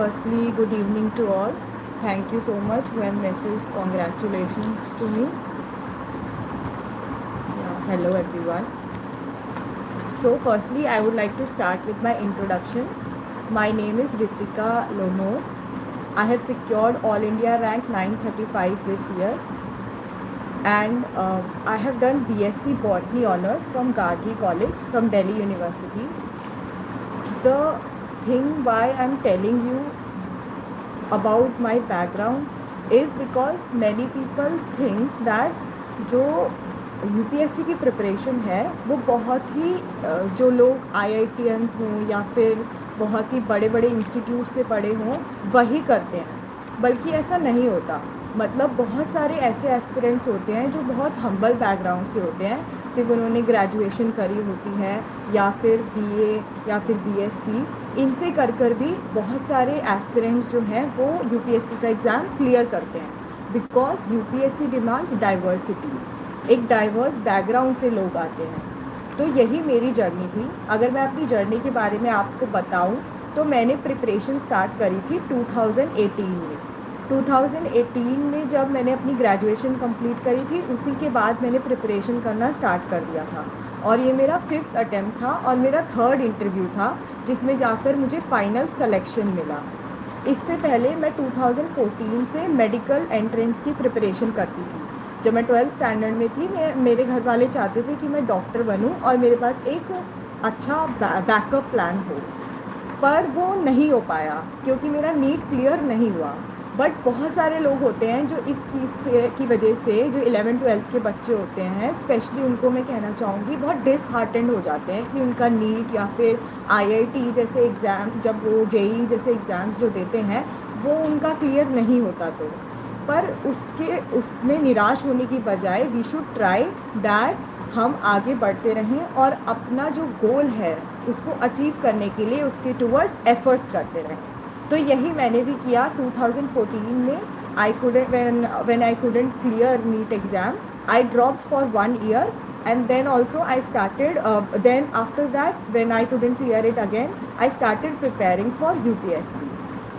Firstly, good evening to all. Thank you so much who have messaged congratulations to me. Hello everyone. So firstly, I would like to start with my introduction. My name is Ritika Lono. I have secured All India rank 935 this year, and I have done BSc Botany Honours from Gargi College from Delhi University. The thing why I'm telling you about my background is because many people thinks that जो UPSC की preparation है वो बहुत ही जो लोग IITians हों या फिर बहुत ही बड़े बड़े इंस्टीट्यूट से पढ़े हों वही करते हैं, बल्कि ऐसा नहीं होता। मतलब बहुत सारे ऐसे एस्पिरेंट्स होते हैं जो बहुत हम्बल बैकग्राउंड से होते हैं, सिर्फ उन्होंने ग्रेजुएशन करी होती है या फिर बीए या फिर बीएससी, इनसे कर भी बहुत सारे एस्पिरेंट्स जो हैं वो यूपीएससी का एग्ज़ाम क्लियर करते हैं। बिकॉज यूपीएससी डिमांड्स डाइवर्सिटी, एक डाइवर्स बैकग्राउंड से लोग आते हैं। तो यही मेरी जर्नी थी। अगर मैं अपनी जर्नी के बारे में आपको बताऊं तो मैंने प्रिपरेशन स्टार्ट करी थी 2018 में। 2018 में जब मैंने अपनी ग्रेजुएशन कंप्लीट करी थी, उसी के बाद मैंने प्रिपरेशन करना स्टार्ट कर दिया था, और ये मेरा 5th अटैम्प्ट था और मेरा 3rd इंटरव्यू था जिसमें जाकर मुझे फाइनल सिलेक्शन मिला। इससे पहले मैं 2014 से मेडिकल एंट्रेंस की प्रिपरेशन करती थी। जब मैं 12th स्टैंडर्ड में थी, मेरे घर वाले चाहते थे कि मैं डॉक्टर बनूं और मेरे पास एक अच्छा बैकअप प्लान हो, पर वो नहीं हो पाया क्योंकि मेरा नीट क्लियर नहीं हुआ। बट बहुत सारे लोग होते हैं जो इस चीज़ की वजह से, जो 11th-12th के बच्चे होते हैं स्पेशली, उनको मैं कहना चाहूँगी बहुत डिसहार्टेंड हो जाते हैं कि उनका नीट या फिर आईआईटी जैसे एग्ज़ाम, जब वो जेईई जैसे एग्ज़ाम जो देते हैं वो उनका क्लियर नहीं होता। तो पर उसमें निराश होने की बजाय वी शुड ट्राई दैट हम आगे बढ़ते रहें और अपना जो गोल है उसको अचीव करने के लिए उसके टूवर्ड्स एफर्ट्स करते रहें। तो यही मैंने भी किया। 2014 में when I couldn't clear NEET exam, I dropped for 1 year, and then also I started then after that when I couldn't clear it again, I started preparing for UPSC।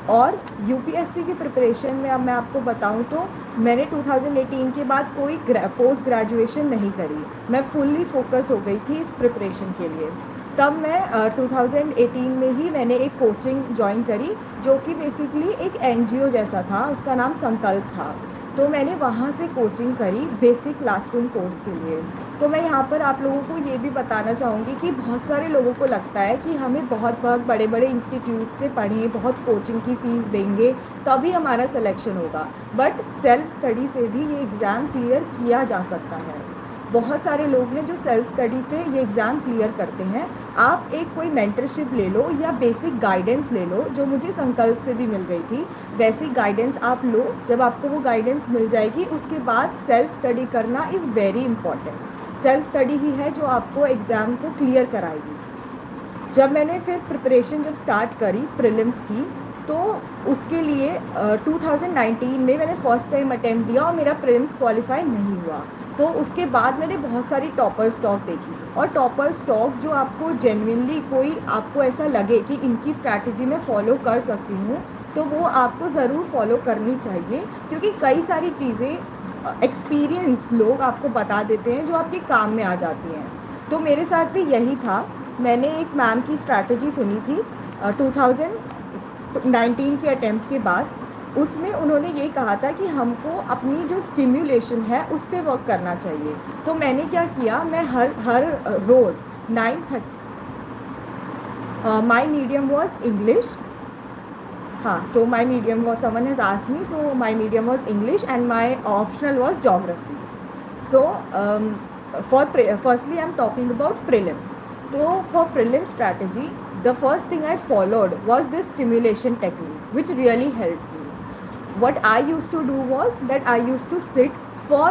और UPSC की प्रिपरेशन में अब मैं आपको बताऊं तो मैंने 2018 के बाद कोई पोस्ट ग्रेजुएशन नहीं करी, मैं फुल्ली फोकस्ड हो गई थी इस प्रिपरेशन के लिए। तब मैं 2018 में ही मैंने एक कोचिंग ज्वाइन करी जो कि बेसिकली एक एनजीओ जैसा था, उसका नाम संकल्प था। तो मैंने वहाँ से कोचिंग करी बेसिक क्लासरूम कोर्स के लिए। तो मैं यहाँ पर आप लोगों को ये भी बताना चाहूँगी कि बहुत सारे लोगों को लगता है कि हमें बहुत बड़े बड़े इंस्टीट्यूट से पढ़ें, बहुत कोचिंग की फ़ीस देंगे तभी हमारा सिलेक्शन होगा, बट सेल्फ स्टडी से भी ये एग्ज़ाम क्लियर किया जा सकता है। बहुत सारे लोग हैं जो सेल्फ स्टडी से ये एग्ज़ाम क्लियर करते हैं। आप एक कोई मेंटरशिप ले लो या बेसिक गाइडेंस ले लो, जो मुझे संकल्प से भी मिल गई थी। बेसिक गाइडेंस आप लो, जब आपको वो गाइडेंस मिल जाएगी उसके बाद सेल्फ स्टडी करना is very important. Self study ही है जो आपको एग्ज़ाम को क्लियर कराएगी। जब मैंने फिर प्रिपरेशन जब स्टार्ट करी प्रीलिम्स की, तो उसके लिए 2019 में मैंने फ़र्स्ट टाइम अटैम्प्ट दिया और मेरा प्रीलिम्स क्वालिफाई नहीं हुआ। तो उसके बाद मैंने बहुत सारी टॉपर स्टॉक देखी, और टॉपर स्टॉक जो आपको जेन्युइनली कोई आपको ऐसा लगे कि इनकी स्ट्रैटेजी मैं फॉलो कर सकती हूँ, तो वो आपको ज़रूर फॉलो करनी चाहिए, क्योंकि कई सारी चीज़ें एक्सपीरियंस लोग आपको बता देते हैं जो आपके काम में आ जाती हैं। तो मेरे साथ भी यही था। मैंने एक मैम की स्ट्रैटेजी सुनी थी 2019 के अटैम्प्ट के बाद। उसमें उन्होंने ये कहा था कि हमको अपनी जो स्टिम्युलेशन है उस पर वर्क करना चाहिए। तो मैंने क्या किया, मैं हर रोज़ 9:30 माई मीडियम वॉज इंग्लिश। हाँ, तो my medium was, someone has asked me, so my medium was English and my optional was geography. So firstly I'm talking about prelims. So for prelim strategy, the first thing I followed was this stimulation technique, which really helped me. What I used to do was that I used to sit for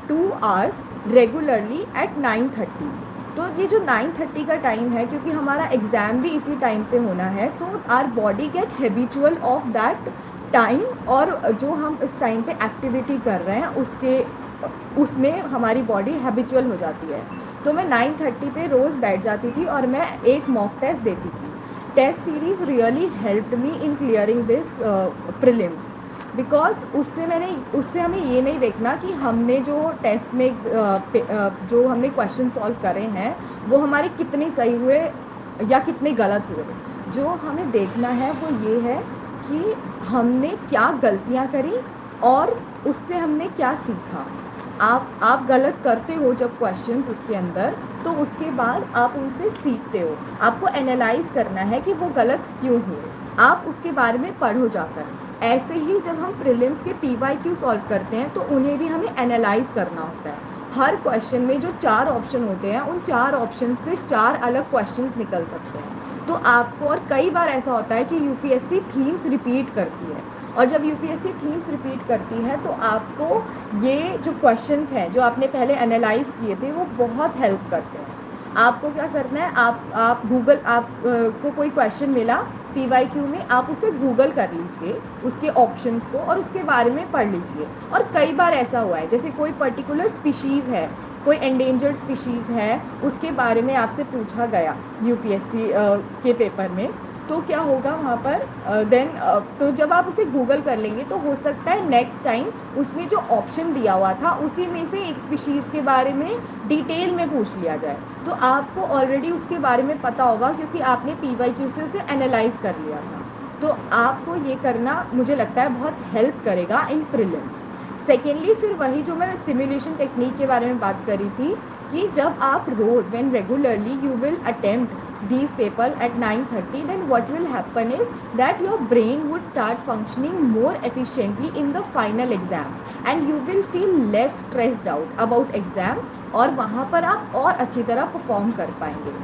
2 hours regularly at 9:30. तो ये जो 9:30 का time है, क्योंकि हमारा exam भी इसी time पे होना है, तो our body get habitual of that time, और जो हम इस टाइम पे एक्टिविटी कर रहे हैं उसमें हमारी बॉडी हैबिचुअल हो जाती है। तो मैं 9:30 पे रोज़ बैठ जाती थी और मैं एक मॉक टेस्ट देती थी। Test series really helped me in clearing this prelims, because उससे हमें ये नहीं देखना कि हमने जो टेस्ट में जो हमने क्वेश्चन सॉल्व करे हैं वो हमारे कितने सही हुए या कितने गलत हुए। जो हमें देखना है वो ये है कि हमने क्या गलतियाँ करी और उससे हमने क्या सीखा। आप गलत करते हो जब क्वेश्चंस उसके अंदर, तो उसके बाद आप उनसे सीखते हो। आपको एनालाइज करना है कि वो गलत क्यों हुए, आप उसके बारे में पढ़ो जाकर। ऐसे ही जब हम प्रीलिम्स के PYQ सॉल्व करते हैं तो उन्हें भी हमें एनालाइज करना होता है। हर क्वेश्चन में जो 4 ऑप्शन होते हैं उन 4 ऑप्शन से 4 अलग क्वेश्चंस निकल सकते हैं। तो आपको, और कई बार ऐसा होता है कि UPSC थीम्स रिपीट करती है, और जब UPSC थीम्स रिपीट करती है तो आपको ये जो क्वेश्चंस हैं जो आपने पहले एनालाइज किए थे वो बहुत हेल्प करते हैं। आपको क्या करना है, आप गूगल, को कोई क्वेश्चन मिला PYQ में, आप उसे गूगल कर लीजिए उसके ऑप्शंस को और उसके बारे में पढ़ लीजिए। और कई बार ऐसा हुआ है, जैसे कोई पर्टिकुलर स्पीशीज़ है, कोई एंडेंजर्ड स्पीशीज़ है, उसके बारे में आपसे पूछा गया UPSC के पेपर में, तो क्या होगा वहाँ पर तो जब आप उसे गूगल कर लेंगे तो हो सकता है नेक्स्ट टाइम उसमें जो ऑप्शन दिया हुआ था उसी में से एक स्पीशीज़ के बारे में डिटेल में पूछ लिया जाए। तो आपको ऑलरेडी उसके बारे में पता होगा क्योंकि आपने PYQ से उसे एनालाइज कर लिया था। तो आपको ये करना मुझे लगता है बहुत हेल्प करेगा इन प्रीलिम्स। सेकेंडली, फिर वही जो मैं स्टिमुलेशन टेक्निक के बारे में बात करी थी कि जब आप रोज़ when regularly you will attempt these paper at 9:30, then what will happen is that your brain would start functioning more efficiently in the final exam and you will feel less stressed out about exam, और वहाँ पर आप और अच्छी तरह perform कर पाएंगे।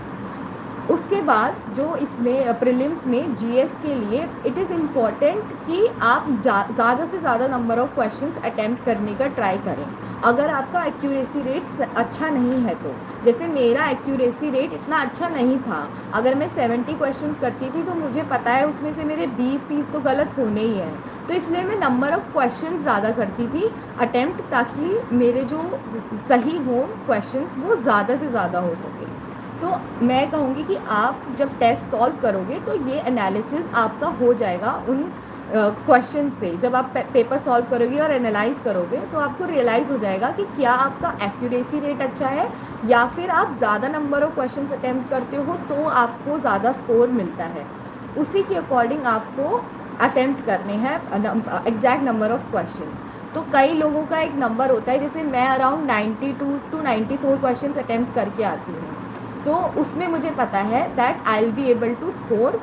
उसके बाद जो इसमें प्रीलिम्स में GS के लिए इट इज़ इम्पॉर्टेंट कि आप ज़्यादा से ज़्यादा नंबर ऑफ़ क्वेश्चंस अटैम्प्ट करने का ट्राई करें। अगर आपका एक्यूरेसी रेट अच्छा नहीं है तो, जैसे मेरा एक्यूरेसी रेट इतना अच्छा नहीं था, अगर मैं 70 क्वेश्चंस करती थी तो मुझे पता है उसमें से मेरे 20-30 तो गलत होने ही हैं, तो इसलिए मैं नंबर ऑफ़ क्वेश्चंस ज़्यादा करती थी अटैम्प्ट, ताकि मेरे जो सही हो क्वेश्चंस वो ज़्यादा से ज़्यादा हो सके। तो मैं कहूँगी कि आप जब टेस्ट सॉल्व करोगे तो ये एनालिसिस आपका हो जाएगा उन क्वेश्चन से। जब आप पेपर सॉल्व करोगे और एनालाइज करोगे तो आपको रियलाइज़ हो जाएगा कि क्या आपका एक्यूरेसी रेट अच्छा है या फिर आप ज़्यादा नंबर ऑफ़ क्वेश्चंस अटैम्प्ट करते हो तो आपको ज़्यादा स्कोर मिलता है। उसी के अकॉर्डिंग आपको अटैम्प्ट करने हैं एग्जैक्ट नंबर ऑफ़ क्वेश्चंस। तो कई लोगों का एक नंबर होता है, जैसे मैं अराउंड 92 to 94 क्वेश्चंस अटैम्प्ट करके आती हूँ, तो उसमें मुझे पता है that I will be able to score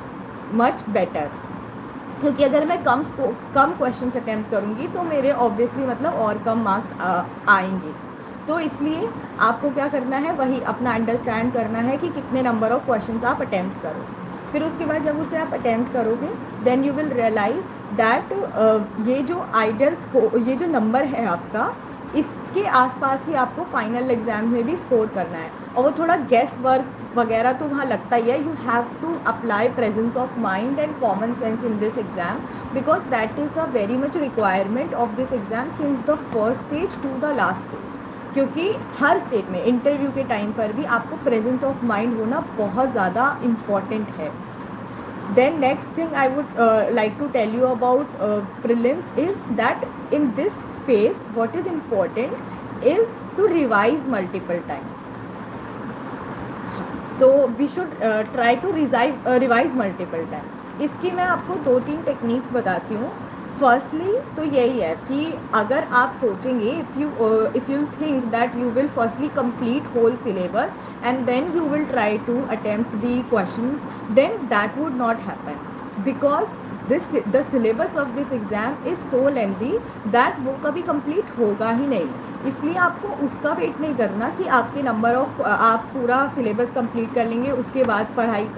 much better, क्योंकि अगर मैं कम क्वेश्चंस अटैम्प्ट करूँगी तो मेरे ऑब्वियसली मतलब और कम मार्क्स आएंगे। तो इसलिए आपको क्या करना है, वही अपना अंडरस्टैंड करना है कि कितने नंबर ऑफ़ क्वेश्चंस आप अटैम्प्ट करो। फिर उसके बाद जब उसे आप अटैम्प्ट करोगे then you will realise that ये जो ये जो नंबर है आपका, इसके आसपास ही आपको फाइनल एग्ज़ाम में भी स्कोर करना है। और वो थोड़ा गेस वर्क वगैरह तो वहाँ लगता ही है। You have to apply presence of mind and common sense in this exam, because that is the very much requirement of this exam since the first stage to the last stage. क्योंकि हर stage में interview के time पर भी आपको presence of mind होना बहुत ज़्यादा इम्पॉर्टेंट है। Then next thing I would like to tell you about prelims is that in this phase what is important is to revise multiple times. तो we should try to revise multiple times. इसकी मैं आपको 2-3 techniques बताती हूँ। Firstly तो यही है कि अगर आप सोचेंगे if you think that you will firstly complete whole syllabus and then you will try to attempt the question, then that would not happen, because the syllabus of this exam is so lengthy that वो कभी complete होगा ही नहीं। इसलिए आपको उसका wait नहीं करना कि आपके नंबर ऑफ आप पूरा सिलेबस कंप्लीट कर लेंगे उसके बाद पढ़ाई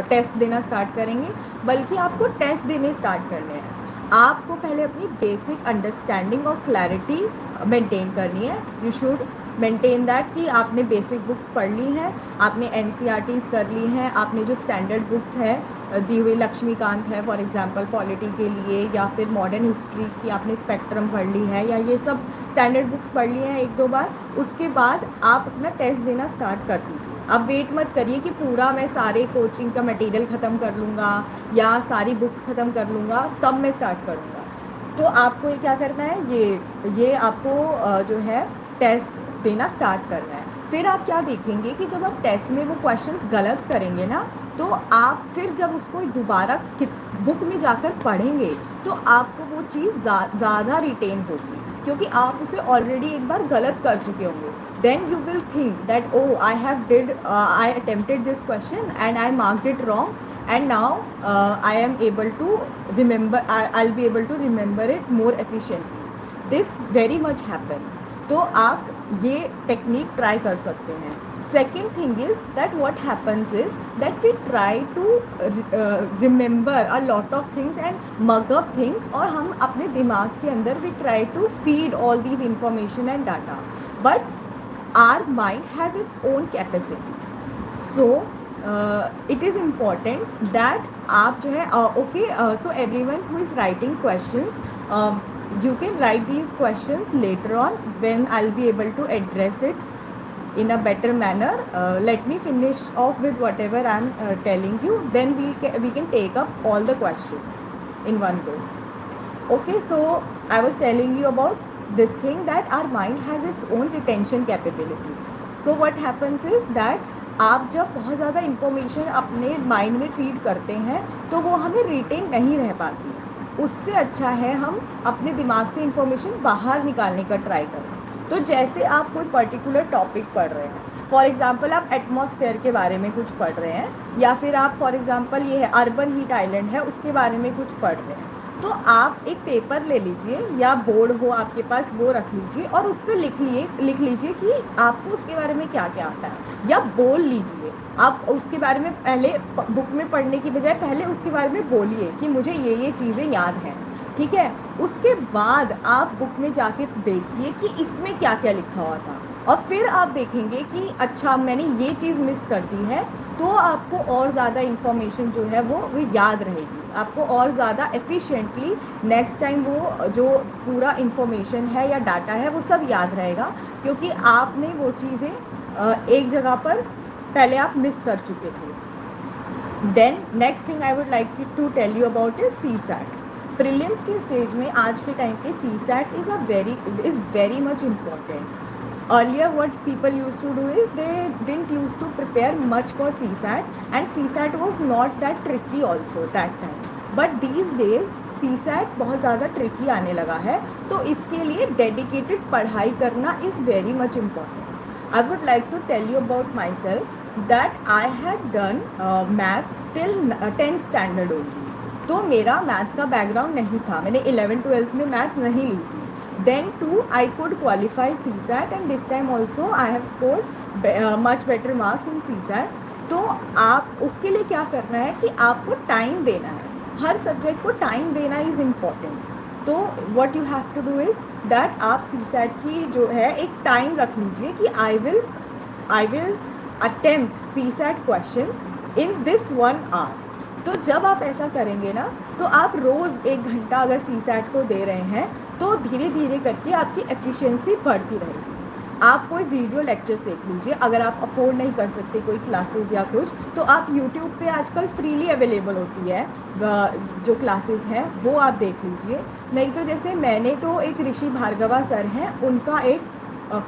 टेस्ट देना स्टार्ट करेंगे, बल्कि आपको टेस्ट देने स्टार्ट करने हैं। आपको पहले अपनी बेसिक अंडरस्टैंडिंग और क्लैरिटी मेंटेन करनी है। यू शुड मेंटेन दैट कि आपने बेसिक बुक्स पढ़ ली हैं, आपने NCERTs कर ली हैं, आपने जो स्टैंडर्ड बुक्स है दी हुई लक्ष्मीकांत है फॉर एग्जांपल पॉलिटी के लिए, या फिर मॉडर्न हिस्ट्री की आपने स्पेक्ट्रम पढ़ ली है, या ये सब स्टैंडर्ड बुक्स पढ़ ली हैं 1-2 बार। उसके बाद आप अपना टेस्ट देना स्टार्ट कर दीजिए। आप वेट मत करिए कि पूरा मैं सारे कोचिंग का मटेरियल ख़त्म कर लूँगा या सारी बुक्स ख़त्म कर लूँगा तब मैं स्टार्ट करूँगा। तो आपको ये क्या करना है, ये आपको जो है टेस्ट देना स्टार्ट करना है। फिर आप क्या देखेंगे कि जब आप टेस्ट में वो क्वेश्चंस गलत करेंगे ना, तो आप फिर जब उसको दोबारा बुक में जाकर पढ़ेंगे तो आपको वो चीज़ ज़्यादा रिटेन होगी, क्योंकि आप उसे ऑलरेडी एक बार गलत कर चुके होंगे। Then you will think that oh I attempted this question and I marked it wrong and now I am able to remember, I'll be able to remember it more efficiently. This very much happens. तो आप ये technique try कर सकते हैं। Second thing is that what happens is that we try to remember a lot of things and mug up things, और हम अपने दिमाग के अंदर we try to feed all these information and data, but our mind has its own capacity. So it is important that आप जो है okay, so everyone who is writing questions, you can write these questions later on when I'll be able to address it in a better manner. Let me finish off with whatever I'm telling you, then we can take up all the questions in one go. Okay, so I was telling you about this thing that our mind has its own retention capability. So what happens is that आप जब बहुत ज़्यादा information अपने mind में feed करते हैं तो वो हमें रिटेन नहीं रह पाती। उससे अच्छा है हम अपने दिमाग से इन्फॉर्मेशन बाहर निकालने का ट्राई करें। तो जैसे आप कोई पर्टिकुलर टॉपिक पढ़ रहे हैं, फॉर एग्जांपल आप एटमॉस्फेयर के बारे में कुछ पढ़ रहे हैं, या फिर आप फॉर एग्जांपल ये है अर्बन हीट आइलैंड है उसके बारे में कुछ पढ़ रहे हैं, तो आप एक पेपर ले लीजिए या बोर्ड हो आपके पास वो रख लीजिए और उस पर लिख लीजिए कि आपको उसके बारे में क्या क्या आता है, या बोल लीजिए। आप उसके बारे में पहले बुक में पढ़ने की बजाय पहले उसके बारे में बोलिए कि मुझे ये चीज़ें याद हैं, ठीक है। उसके बाद आप बुक में जाके देखिए कि इसमें क्या क्या लिखा हुआ था, और फिर आप देखेंगे कि अच्छा मैंने ये चीज़ मिस कर दी है, तो आपको और ज़्यादा इन्फॉर्मेशन जो है वो याद रहेगी, आपको और ज़्यादा एफिशिएंटली नेक्स्ट टाइम वो जो पूरा इन्फॉर्मेशन है या डाटा है वो सब याद रहेगा, क्योंकि आपने वो चीज़ें एक जगह पर पहले आप मिस कर चुके थे। Then next thing I would like to tell you about is CSAT। Prelims के स्टेज में आज के टाइम पे CSAT is very much important. Earlier what people used to do is they didn't used to prepare much for CSAT, and CSAT was not that tricky also that time, but these days CSAT बहुत ज़्यादा tricky आने लगा है, तो इसके लिए dedicated पढ़ाई करना is very much important. I would like to tell you about myself that I had done maths till 10th standard only. तो मेरा मैथ्स का बैकग्राउंड नहीं था, मैंने 11th-12th में मैथ नहीं ली थी। Then too I could qualify CSAT, and this time also I have scored much better marks in CSAT. तो आप उसके लिए क्या करना है कि आपको टाइम देना है, हर सब्जेक्ट को टाइम देना इज़ इम्पॉर्टेंट। तो what you have to do is that आप CSAT की जो है एक टाइम रख लीजिए कि I will attempt CSAT questions in this 1 hour। तो जब आप ऐसा करेंगे ना, तो आप रोज़ 1 घंटा अगर CSAT को दे रहे हैं तो धीरे धीरे करके आपकी एफिशिएंसी बढ़ती रहेगी। आप कोई वीडियो लेक्चर्स देख लीजिए, अगर आप अफोर्ड नहीं कर सकते कोई क्लासेस या कुछ, तो आप यूट्यूब पे आजकल फ्रीली अवेलेबल होती है जो क्लासेस हैं वो आप देख लीजिए। नहीं तो जैसे मैंने तो एक ऋषि भार्गवा सर हैं, उनका एक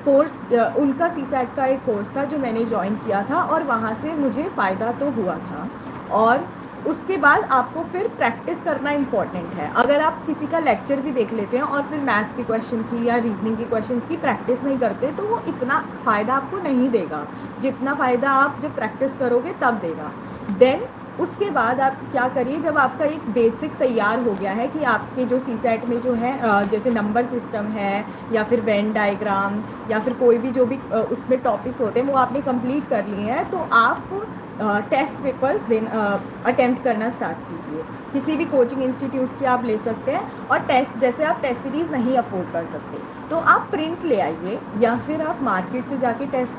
कोर्स उनका CSAT का एक कोर्स था जो मैंने ज्वाइन किया था, और वहाँ से मुझे फ़ायदा तो हुआ था। और उसके बाद आपको फिर प्रैक्टिस करना इम्पॉर्टेंट है। अगर आप किसी का लेक्चर भी देख लेते हैं और फिर मैथ्स के क्वेश्चन की या रीजनिंग के क्वेश्चंस की प्रैक्टिस नहीं करते, तो वो इतना फ़ायदा आपको नहीं देगा जितना फ़ायदा आप जब प्रैक्टिस करोगे तब देगा। देन उसके बाद आप क्या करिए, जब आपका एक बेसिक तैयार हो गया है कि आपके जो CSAT में जो है जैसे नंबर सिस्टम है या फिर वेन डायग्राम या फिर कोई भी जो भी उसमें टॉपिक्स होते हैं वो आपने कंप्लीट कर लिए हैं, तो आप टेस्ट पेपर्स अटेम्प्ट करना स्टार्ट कीजिए। किसी भी कोचिंग इंस्टीट्यूट की आप ले सकते हैं, और टेस्ट जैसे आप टेस्ट सीरीज़ नहीं अफोर्ड कर सकते तो आप प्रिंट ले आइए, या फिर आप मार्केट से जाके टेस्ट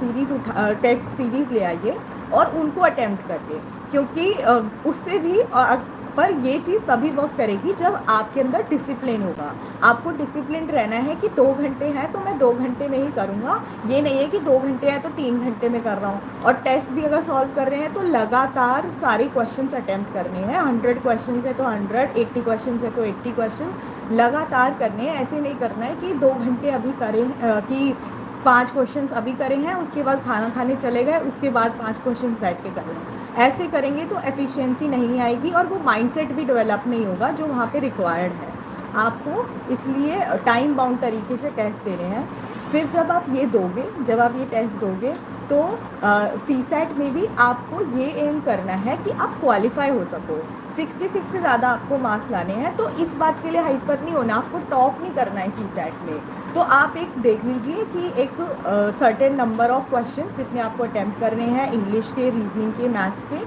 सीरीज़ ले आइए और उनको अटेम्प्ट करिए, क्योंकि उससे भी पर ये चीज़ तभी वर्क करेगी जब आपके अंदर डिसिप्लिन होगा। आपको डिसिप्लिन रहना है कि 2 घंटे हैं तो मैं 2 घंटे में ही करूँगा, ये नहीं है कि 2 घंटे हैं तो 3 घंटे में कर रहा हूँ। और टेस्ट भी अगर सॉल्व कर रहे हैं तो लगातार सारे क्वेश्चंस अटैम्प्ट करने हैं। 100 क्वेश्चन है तो 100, 80 क्वेश्चन है तो 80 क्वेश्चन लगातार करने हैं। ऐसे नहीं करना है कि 2 घंटे अभी करें कि 5 क्वेश्चंस अभी करे हैं, उसके बाद खाना खाने चले गए, उसके बाद 5 क्वेश्चंस बैठ के कर रहे हैं। ऐसे करेंगे तो एफिशिएंसी नहीं आएगी और वो माइंडसेट भी डेवलप नहीं होगा जो वहाँ पे रिक्वायर्ड है आपको। इसलिए टाइम बाउंड तरीके से टेस्ट दे रहे हैं। फिर जब आप ये दोगे, जब आप ये टेस्ट दोगे तो CSAT में भी आपको ये एम करना है कि आप क्वालिफाई हो सको। 66 से ज़्यादा आपको मार्क्स लाने हैं, तो इस बात के लिए हाइपर नहीं होना, आपको टॉप नहीं करना है CSAT में। तो आप एक देख लीजिए कि एक सर्टेन नंबर ऑफ क्वेश्चन जितने आपको अटैम्प्ट करने हैं इंग्लिश के, रीजनिंग के, मैथ्स के,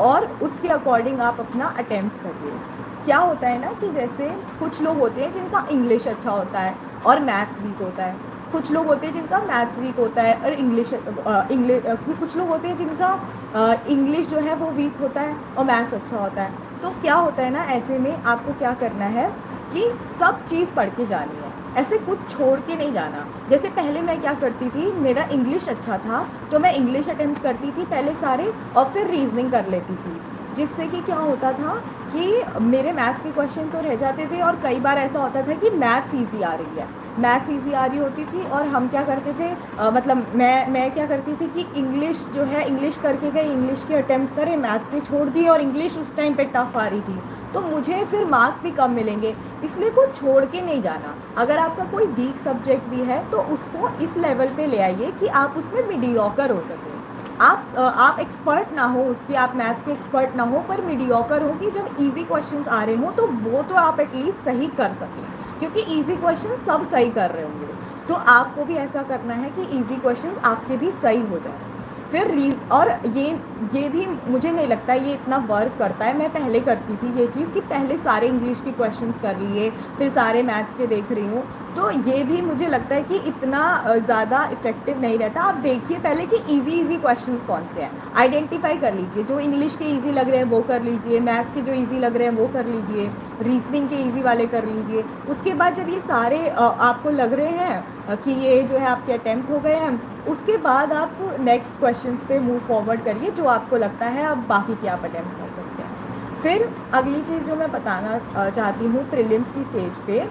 और उसके अकॉर्डिंग आप अपना अटैम्प्ट करिए। क्या होता है ना कि जैसे कुछ लोग होते हैं जिनका इंग्लिश अच्छा होता है और मैथ्स वीक होता है, कुछ लोग होते हैं जिनका मैथ्स वीक होता है और इंग्लिश कुछ लोग होते हैं जिनका इंग्लिश जो है वो वीक होता है और मैथ्स अच्छा होता है। तो क्या होता है ना, ऐसे में आपको क्या करना है कि सब चीज़ पढ़ के जानी है, ऐसे कुछ छोड़ के नहीं जाना। जैसे पहले मैं क्या करती थी, मेरा इंग्लिश अच्छा था तो मैं इंग्लिश अटेम्प्ट करती थी पहले सारे और फिर रीजनिंग कर लेती थी, जिससे कि क्या होता था कि मेरे मैथ्स के क्वेश्चन तो रह जाते थे और कई बार ऐसा होता था कि मैथ्स ईजी आ रही है, मैथ्स ईजी आ रही होती थी और हम क्या करते थे मतलब मैं क्या करती थी कि इंग्लिश जो है इंग्लिश करके गई, इंग्लिश के अटेम्प्ट करे, मैथ्स के छोड़ दिए और इंग्लिश उस टाइम पे टफ आ रही थी, तो मुझे फिर मार्क्स भी कम मिलेंगे। इसलिए कुछ छोड़ के नहीं जाना। अगर आपका कोई वीक सब्जेक्ट भी है तो उसको इस लेवल पे ले आइए कि आप उसमें मीडियोकर हो सकें। आप एक्सपर्ट ना हो उसके, आप मैथ्स के एक्सपर्ट ना हो, पर मीडियोकर हो कि जब इजी क्वेश्चंस आ रहे हो तो वो तो आप एटलीस्ट सही कर सकें, क्योंकि इजी क्वेश्चन सब सही कर रहे होंगे। तो आपको भी ऐसा करना है कि इजी क्वेश्चंस आपके भी सही हो जाए। फिर और ये भी मुझे नहीं लगता ये इतना वर्क करता है। मैं पहले करती थी ये चीज़ कि पहले सारे इंग्लिश के क्वेश्चंस कर लिए, फिर सारे मैथ्स के देख रही हूँ, तो ये भी मुझे लगता है कि इतना ज़्यादा इफेक्टिव नहीं रहता। आप देखिए पहले कि इजी क्वेश्चंस कौन से हैं, आइडेंटिफाई कर लीजिए। जो इंग्लिश के ईजी लग रहे हैं वो कर लीजिए, मैथ्स के जो ईजी लग रहे हैं वो कर लीजिए, रीजनिंग के ईजी वाले कर लीजिए। उसके बाद जब ये सारे आपको लग रहे हैं कि ये जो है आपके अटैम्प्ट हो गए हैं, उसके बाद आप नेक्स्ट क्वेश्चंस पे मूव फॉरवर्ड करिए जो आपको लगता है अब बाकी के आप अटैम्प्ट कर सकते हैं। फिर अगली चीज़ जो मैं बताना चाहती हूँ प्रीलिम्स की स्टेज पे,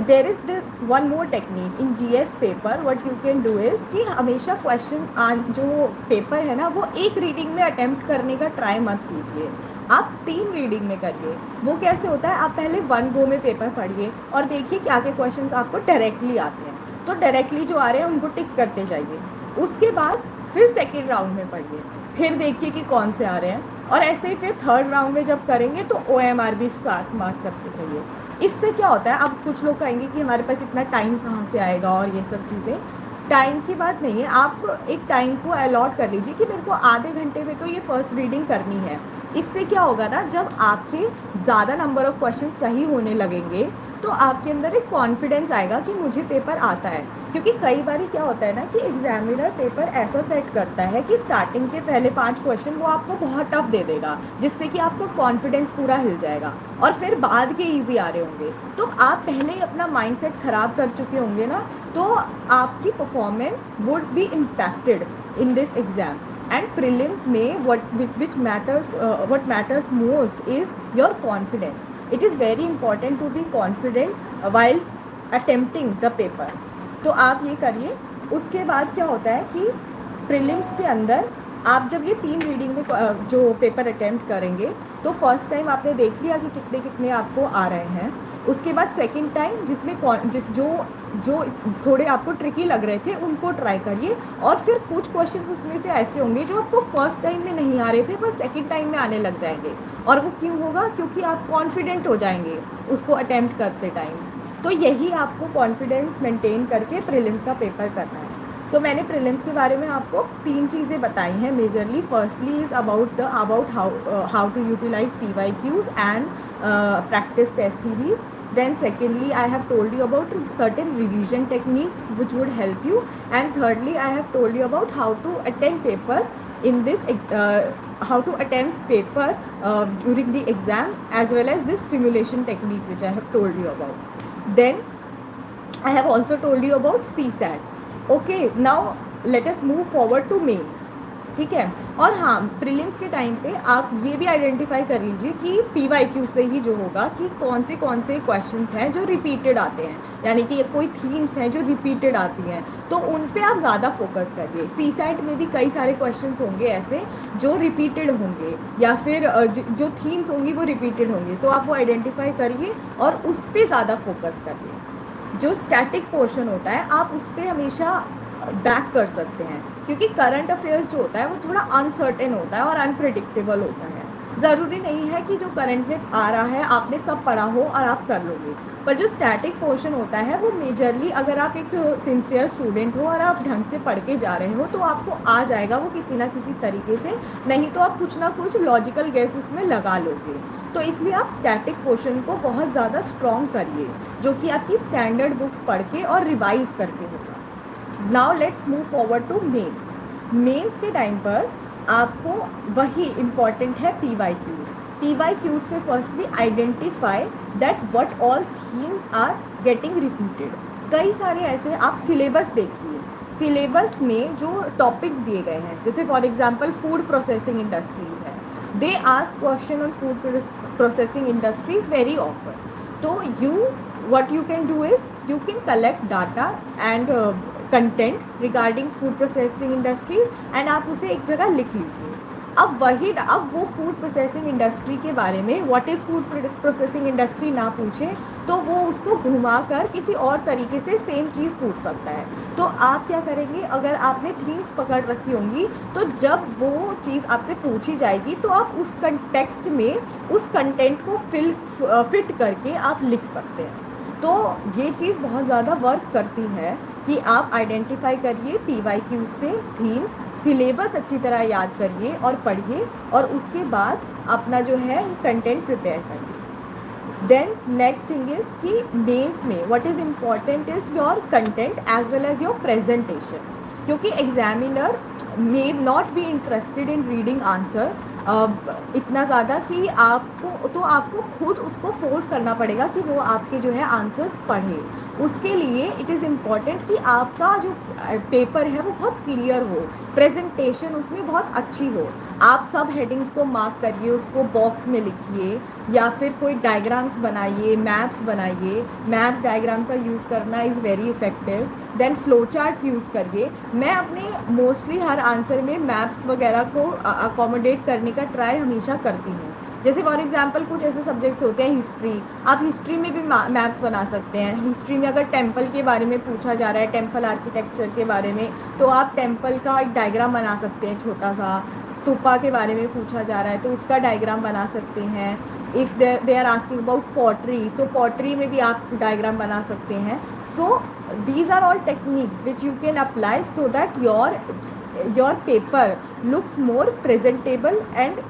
there is this one more technique in GS paper. What you can do is कि हमेशा क्वेश्चन जो पेपर है ना वो एक रीडिंग में अटैम्प्ट करने का ट्राई मत कीजिए, आप 3 रीडिंग में करिए। वो कैसे होता है, आप पहले 1 गो में पेपर पढ़िए और देखिए क्या क्या क्वेश्चंस आपको डायरेक्टली आते हैं, तो डायरेक्टली जो आ रहे हैं उनको टिक करते जाइए। उसके बाद फिर सेकेंड राउंड में पढ़िए, फिर देखिए कि कौन से आ रहे हैं, और ऐसे ही फिर थर्ड राउंड में जब करेंगे तो OMR भी साथ मार्क करते रहिए। इससे क्या होता है, अब कुछ लोग कहेंगे कि हमारे पास इतना टाइम कहाँ से आएगा और ये सब चीज़ें, टाइम की बात नहीं है। आप एक टाइम को अलॉट कर लीजिए कि मेरे को आधे घंटे में तो ये फर्स्ट रीडिंग करनी है। इससे क्या होगा ना, जब आपके ज़्यादा नंबर ऑफ़ क्वेश्चन सही होने लगेंगे तो आपके अंदर एक कॉन्फिडेंस आएगा कि मुझे पेपर आता है। क्योंकि कई बार क्या होता है ना कि एग्जामिनर पेपर ऐसा सेट करता है कि स्टार्टिंग के पहले 5 क्वेश्चन वो आपको बहुत टफ दे देगा, जिससे कि आपको कॉन्फिडेंस पूरा हिल जाएगा और फिर बाद के इजी आ रहे होंगे। तो आप पहले ही अपना माइंडसेट ख़राब कर चुके होंगे ना, तो आपकी performance would be impacted in this exam. And prelims में what matters most is your confidence. It is very important to be confident while attempting the paper. तो आप ये करिए। उसके बाद क्या होता है कि प्रीलिम्स के अंदर आप जब ये 3 रीडिंग में जो पेपर अटैम्प्ट करेंगे तो फर्स्ट टाइम आपने देख लिया कि कितने कितने आपको आ रहे हैं। उसके बाद सेकंड टाइम जिसमें जो थोड़े आपको ट्रिकी लग रहे थे उनको ट्राई करिए, और फिर कुछ क्वेश्चंस उसमें से ऐसे होंगे जो आपको फर्स्ट टाइम में नहीं आ रहे थे पर सेकंड टाइम में आने लग जाएंगे। और वो क्यों होगा, क्योंकि आप कॉन्फिडेंट हो जाएंगे उसको अटैम्प्ट करते टाइम। तो यही आपको कॉन्फिडेंस मेंटेन करके प्रीलिम्स का पेपर करना है। तो मैंने प्रीलिम्स के बारे में आपको 3 चीज़ें बताई हैं majorly. Firstly is about how to utilise PYQs and practice test series. Then secondly, I have told you about certain revision techniques which would help you, and thirdly, I have told you about how to attend paper in this how to attempt paper during the exam, as well as this simulation technique which I have told you about. Then I have also told you about CSAT. Okay, now let us move forward to mains. ठीक है, और हाँ, prelims के time पे आप ये भी identify कर लीजिए कि PYQ से ही जो होगा कि कौन से क्वेश्चंस हैं जो रिपीटेड आते हैं, यानी कि कोई थीम्स हैं जो रिपीटेड आती हैं, तो उन पे आप ज़्यादा फोकस करिए। CSAT में भी कई सारे क्वेश्चंस होंगे ऐसे जो रिपीटेड होंगे, या फिर जो थीम्स होंगी वो रिपीटेड होंगी, तो आप वो आइडेंटिफाई करिए और उस पर ज़्यादा फोकस करिए। जो स्टैटिक पोर्शन होता है आप उस पर हमेशा बैक कर सकते हैं, क्योंकि करंट अफेयर्स जो होता है वो थोड़ा अनसर्टेन होता है और अनप्रिडिक्टेबल होता है। ज़रूरी नहीं है कि जो करंट में आ रहा है आपने सब पढ़ा हो और आप कर लोगे, पर जो स्टैटिक पोर्शन होता है वो मेजरली अगर आप एक सिंसियर स्टूडेंट हो और आप ढंग से पढ़ के जा रहे हो तो आपको आ जाएगा वो किसी ना किसी तरीके से, नहीं तो आप कुछ ना कुछ लॉजिकल गेस उसमें लगा लोगे। तो इसलिए आप स्टैटिक पोर्शन को बहुत ज़्यादा स्ट्रॉन्ग करिए, जो कि आपकी स्टैंडर्ड बुक्स पढ़ के और रिवाइज करके होगा। Now let's move forward to mains. Mains के टाइम पर आपको वही इम्पॉर्टेंट है PYQs से firstly identify that what all themes are getting repeated. कई सारे ऐसे आप सिलेबस देखिए, सिलेबस में जो टॉपिक्स दिए गए हैं, जैसे for example food processing industries है, they ask question on food processing industries very often. तो what you can do is you can collect data and content regarding food processing industries and आप उसे एक जगह लिख लीजिए। अब वो फूड प्रोसेसिंग इंडस्ट्री के बारे में what is food processing industry ना पूछे तो वो उसको घुमा कर किसी और तरीके से सेम चीज़ पूछ सकता है। तो आप क्या करेंगे, अगर आपने थीम्स पकड़ रखी होंगी तो जब वो चीज़ आपसे पूछी जाएगी तो आप उस कंटेक्स्ट में उस कंटेंट को फिट करके आप लिख सकते हैं। तो ये चीज़ बहुत ज़्यादा वर्क करती है कि आप आइडेंटिफाई करिए PYQ से थीम्स, सिलेबस अच्छी तरह याद करिए और पढ़िए, और उसके बाद अपना जो है कंटेंट प्रिपेयर करिए। देन नेक्स्ट थिंग इज़ कि मेंस में what is important is your content as well as your presentation, क्योंकि examiner may not be interested in reading answer इतना ज़्यादा कि आपको खुद उसको फोर्स करना पड़ेगा कि वो आपके जो है आंसर्स पढ़े। उसके लिए इट इज़ इम्पॉर्टेंट कि आपका जो पेपर है वो बहुत क्लियर हो, प्रेजेंटेशन उसमें बहुत अच्छी हो। आप सब हेडिंग्स को मार्क करिए, उसको बॉक्स में लिखिए, या फिर कोई डायग्राम्स बनाइए, मैप्स बनाइए। मैप्स डायग्राम का यूज़ करना is very effective. Then flow charts use करिए। मैं अपने मोस्टली हर आंसर में मैप्स वगैरह को अकोमोडेट करने का ट्राई हमेशा करती हूँ। जैसे फॉर एग्जांपल कुछ ऐसे सब्जेक्ट्स होते हैं हिस्ट्री, आप हिस्ट्री में भी मैप्स बना सकते हैं। हिस्ट्री में अगर टेम्पल के बारे में पूछा जा रहा है, टेम्पल आर्किटेक्चर के बारे में, तो आप टेम्पल का एक डायग्राम बना सकते हैं छोटा सा। स्तूपा के बारे में पूछा जा रहा है तो उसका डायग्राम बना सकते हैं। If they are asking about pottery, तो पॉटरी में भी आप डायग्राम बना सकते हैं। So these are all techniques which you can apply so that your paper looks more presentable and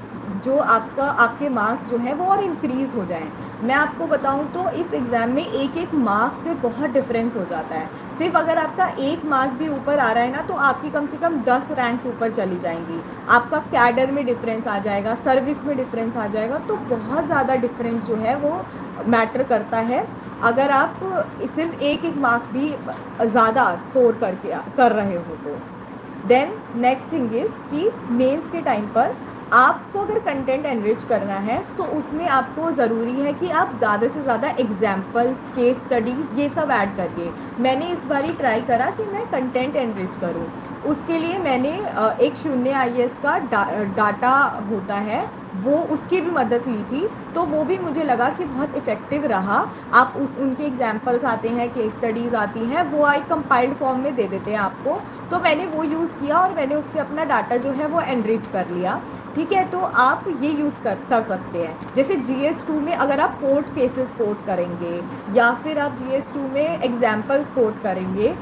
जो आपके मार्क्स जो हैं वो और इंक्रीज़ हो जाएं। मैं आपको बताऊं तो इस एग्ज़ाम में एक मार्क्स से बहुत डिफरेंस हो जाता है। सिर्फ अगर आपका एक मार्क भी ऊपर आ रहा है ना तो आपकी कम से कम 10 रैंक्स ऊपर चली जाएंगी। आपका कैडर में डिफरेंस आ जाएगा, सर्विस में डिफरेंस आ जाएगा। तो बहुत ज़्यादा डिफरेंस जो है वो मैटर करता है अगर आप सिर्फ एक मार्क भी ज़्यादा स्कोर कर रहे हो तो। देन नेक्स्ट थिंग इज़ कि मेंस के टाइम पर आपको अगर कंटेंट एनरिच करना है तो उसमें आपको ज़रूरी है कि आप ज़्यादा से ज़्यादा एग्जाम्पल्स, केस स्टडीज़ ये सब ऐड करिए। मैंने इस बार ही ट्राई करा कि मैं कंटेंट एनरिच करूं। उसके लिए मैंने एक शून्य IAS का डाटा होता है वो उसकी भी मदद ली थी, तो वो भी मुझे लगा कि बहुत इफ़ेक्टिव रहा। आप उनके एग्जाम्पल्स आते हैं, केस स्टडीज़ आती हैं, वो एक कंपाइल्ड फॉर्म में दे देते हैं आपको। तो मैंने वो यूज़ किया और मैंने उससे अपना डाटा जो है वो एनरिच कर लिया। ठीक है, तो आप ये यूज़ कर सकते हैं। जैसे GS2 में अगर आप कोर्ट केसेस कोट करेंगे, या फिर आप GS2 में एग्जाम्पल्स कोट करेंगे,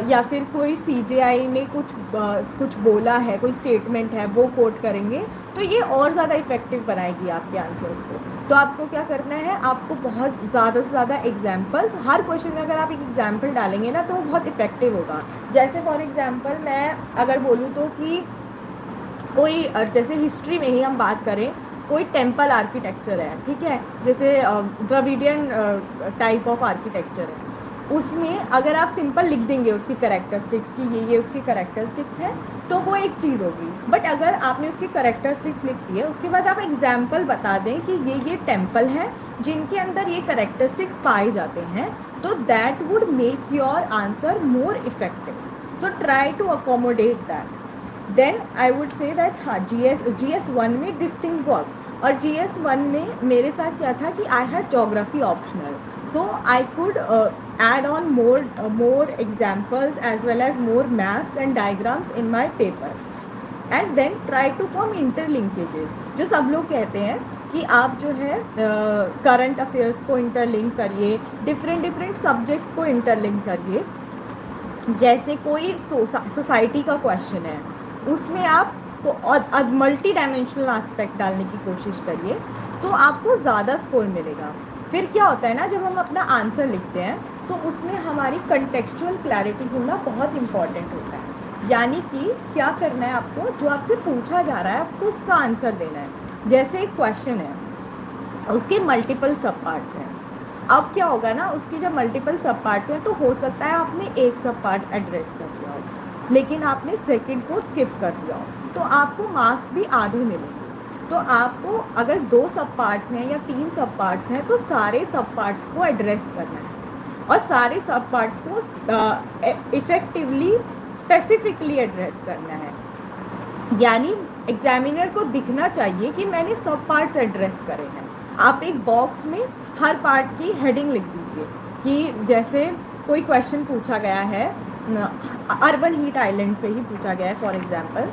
या फिर कोई CJI ने कुछ बोला है, कोई स्टेटमेंट है वो कोट करेंगे, तो ये और ज़्यादा इफ़ेक्टिव बनाएगी आपके आंसर्स को। तो आपको क्या करना है, आपको बहुत ज़्यादा से ज़्यादा एग्जाम्पल्स, हर क्वेश्चन में अगर आप एक एग्जाम्पल डालेंगे ना तो वो बहुत इफ़ेक्टिव होगा। जैसे फॉर एग्ज़ाम्पल मैं अगर बोलूँ तो कि कोई जैसे हिस्ट्री में ही हम बात करें, कोई टेम्पल आर्किटेक्चर है, ठीक है, जैसे द्रविडियन टाइप ऑफ आर्किटेक्चर है, उसमें अगर आप सिंपल लिख देंगे उसकी करेक्टरिस्टिक्स की ये उसकी करेक्टरिस्टिक्स है, तो वो एक चीज़ होगी। बट अगर आपने उसकी करेक्टरिस्टिक्स लिख दी है, उसके बाद आप एग्जाम्पल बता दें कि ये टेम्पल हैं जिनके अंदर ये करेक्टरिस्टिक्स पाए जाते हैं, तो that would make your answer more effective. So try to accommodate that. Then I would say that हाँ, GS1 में दिस थिंग वर्क। और GS1 में मेरे साथ क्या था कि I had geography optional, so I could add on more examples as well as more maps and diagrams in my paper, and then try to form interlinkages। जो सब लोग कहते हैं कि आप जो है करंट अफेयर्स को इंटरलिंक करिए, डिफरेंट सब्जेक्ट्स को इंटरलिंक करिए। जैसे कोई सोसाइटी का क्वेश्चन है, उसमें आप मल्टी डायमेंशनल एस्पेक्ट डालने की कोशिश करिए, तो आपको ज़्यादा स्कोर मिलेगा। फिर क्या होता है ना, जब हम अपना आंसर लिखते हैं तो उसमें हमारी कंटेक्चुअल क्लैरिटी होना बहुत इंपॉर्टेंट होता है। यानी कि क्या करना है आपको, जो आपसे पूछा जा रहा है आपको उसका आंसर देना है। जैसे एक क्वेश्चन है, उसके मल्टीपल सब पार्ट्स हैं। अब क्या होगा ना, उसके जब मल्टीपल सब पार्ट्स हैं तो हो सकता है आपने एक सब पार्ट एड्रेस कर दिया हो, लेकिन आपने सेकंड को स्किप कर दिया हो, तो आपको मार्क्स भी आधे मिलेंगे। तो आपको अगर 2 सब पार्ट्स हैं या 3 सब पार्ट्स हैं, तो सारे सब पार्ट्स को एड्रेस करना है और सारे सब पार्ट्स को इफ़ेक्टिवली स्पेसिफिकली एड्रेस करना है। यानी एग्जामिनर को दिखना चाहिए कि मैंने सब पार्ट्स एड्रेस करे हैं। आप एक बॉक्स में हर पार्ट की हेडिंग लिख दीजिए कि जैसे कोई क्वेश्चन पूछा गया है, अर्बन हीट आइलैंड पे ही पूछा गया है फॉर एग्जांपल,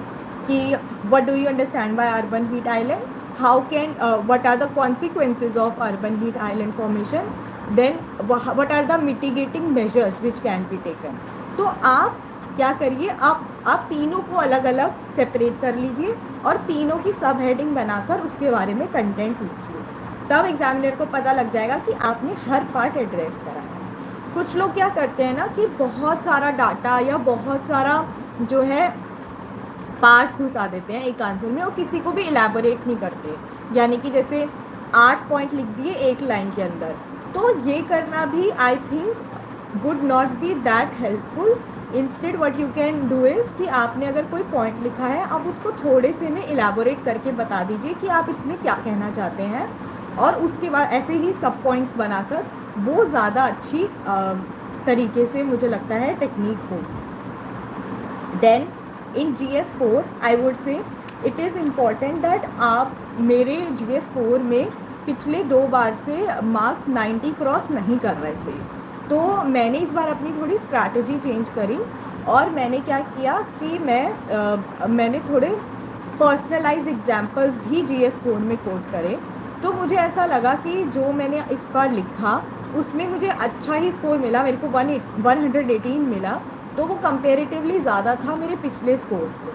कि what do you understand by urban heat island, how can what are the consequences of urban heat island formation, then what are the mitigating measures which can be taken. तो आप क्या करिए, आप तीनों को अलग अलग सेपरेट कर लीजिए और तीनों की सब हेडिंग बनाकर उसके बारे में कंटेंट लिखिए। तब एग्जामिनर को पता लग जाएगा कि आपने हर पार्ट एड्रेस करा है। कुछ लोग क्या करते हैं ना कि बहुत सारा डाटा या बहुत सारा जो है पार्ट्स घुसा देते हैं एक आंसर में और किसी को भी इलेबोरेट नहीं करते। यानी कि जैसे 8 पॉइंट लिख दिए एक लाइन के अंदर, तो ये करना भी I think would not be that helpful. Instead what you can do is कि आपने अगर कोई पॉइंट लिखा है, आप उसको थोड़े से में इलेबोरेट करके बता दीजिए कि आप इसमें क्या कहना चाहते हैं, और उसके बाद ऐसे ही सब पॉइंट्स बनाकर वो ज़्यादा अच्छी तरीके से मुझे लगता है टेक्निक होगी। Then in GS4 I would say it is important that आप मेरे GS4 में पिछले 2 बार से मार्क्स 90 क्रॉस नहीं कर रहे थे, तो मैंने इस बार अपनी थोड़ी स्ट्रैटेजी चेंज करी और मैंने क्या किया कि मैंने थोड़े पर्सनलाइज एग्जाम्पल्स भी GS4 में कोट करे। तो मुझे ऐसा लगा कि जो मैंने इस बार लिखा उसमें मुझे अच्छा ही स्कोर मिला, मेरे को 118 मिला, तो वो कंपेरेटिवली ज़्यादा था मेरे पिछले स्कोर से।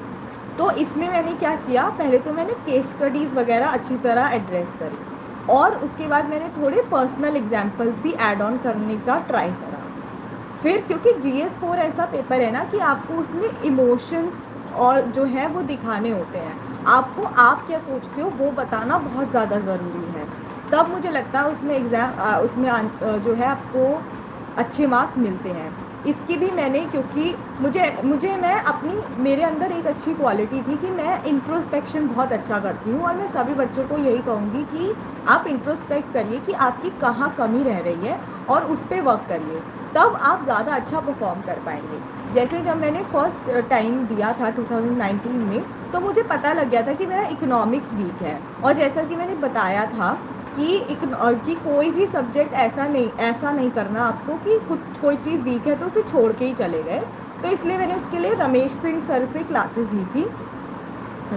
तो इसमें मैंने क्या किया, पहले तो मैंने केस स्टडीज़ वगैरह अच्छी तरह एड्रेस करी और उसके बाद मैंने थोड़े पर्सनल एग्जाम्पल्स भी ऐड ऑन करने का ट्राई करा। फिर क्योंकि GS4 ऐसा पेपर है ना कि आपको उसमें इमोशंस और जो है वो दिखाने होते हैं, आपको आप क्या सोचते हो वो बताना बहुत ज़्यादा ज़रूरी है। तब मुझे लगता है उसमें जो है आपको अच्छे मार्क्स मिलते हैं। इसकी भी मैंने, क्योंकि मेरे अंदर एक अच्छी क्वालिटी थी कि मैं इंट्रोस्पेक्शन बहुत अच्छा करती हूँ, और मैं सभी बच्चों को यही कहूँगी कि आप इंट्रोस्पेक्ट करिए कि आपकी कहाँ कमी रह रही है और उस पर वर्क करिए, तब आप ज़्यादा अच्छा परफॉर्म कर पाएंगे। जैसे जब मैंने फ़र्स्ट टाइम दिया था 2019 में, तो मुझे पता लग गया था कि मेरा इकोनॉमिक्स वीक है, और जैसा कि मैंने बताया था कि कोई भी सब्जेक्ट ऐसा नहीं करना आपको कि कोई चीज़ वीक है तो उसे छोड़ के ही चले गए। तो इसलिए मैंने उसके लिए रमेश सिंह सर से क्लासेस ली थी,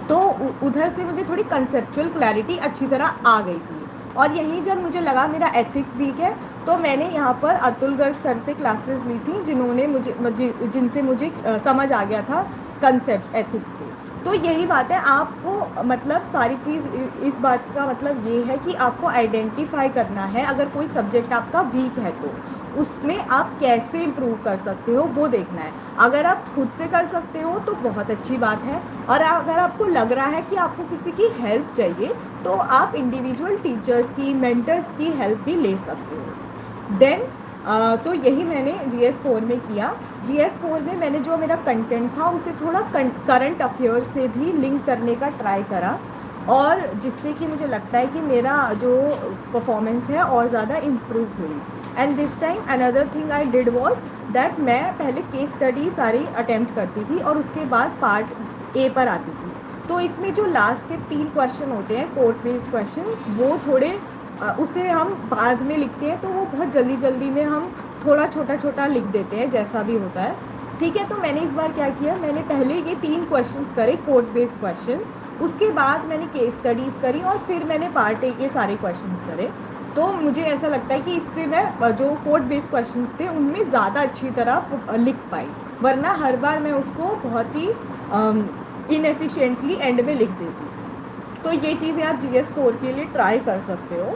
तो उधर से मुझे थोड़ी कंसेप्चुअल क्लैरिटी अच्छी तरह आ गई थी। और यहीं जब मुझे लगा मेरा एथिक्स वीक है, तो मैंने यहाँ पर अतुल गर्ग सर से क्लासेस ली थी, जिनसे मुझे समझ आ गया था कंसेप्ट्स एथिक्स के। तो यही बात है, आपको मतलब सारी चीज़, इस बात का मतलब ये है कि आपको आइडेंटिफाई करना है अगर कोई सब्जेक्ट आपका वीक है तो, उसमें आप कैसे इम्प्रूव कर सकते हो वो देखना है। अगर आप खुद से कर सकते हो तो बहुत अच्छी बात है, और अगर आपको लग रहा है कि आपको किसी की हेल्प चाहिए तो आप इंडिविजुअल टीचर्स की, मेंटर्स की हेल्प भी ले सकते हो। देन तो यही मैंने GS4 में किया। GS4 में मैंने जो मेरा कंटेंट था उसे थोड़ा करंट अफेयर से भी लिंक करने का ट्राई करा, और जिससे कि मुझे लगता है कि मेरा जो परफॉर्मेंस है और ज़्यादा इम्प्रूव हुई। And this time another thing I did was that मैं पहले केस स्टडी सारी अटैम्प्ट करती थी और उसके बाद पार्ट ए पर आती थी। तो इसमें जो लास्ट के 3 क्वेश्चन होते हैं कोर्ट बेस्ड क्वेश्चन, वो थोड़े उसे हम बाद में लिखते हैं, तो वो बहुत जल्दी जल्दी में हम थोड़ा छोटा छोटा लिख देते हैं, जैसा भी होता है। ठीक है, तो मैंने इस बार क्या किया, मैंने पहले ये 3 क्वेश्चंस करे कोर्ट बेस्ड क्वेश्चन, उसके बाद मैंने केस स्टडीज़ करी और फिर मैंने पार्ट ए के सारे क्वेश्चंस करे। तो मुझे ऐसा लगता है कि इससे मैं जो कोर्ट बेस्ड क्वेश्चंस थे उनमें ज़्यादा अच्छी तरह लिख पाई, वरना हर बार मैं उसको बहुत ही इनएफिशिएंटली एंड में लिख देती। तो ये चीज़ें आप GS4 के लिए ट्राई कर सकते हो।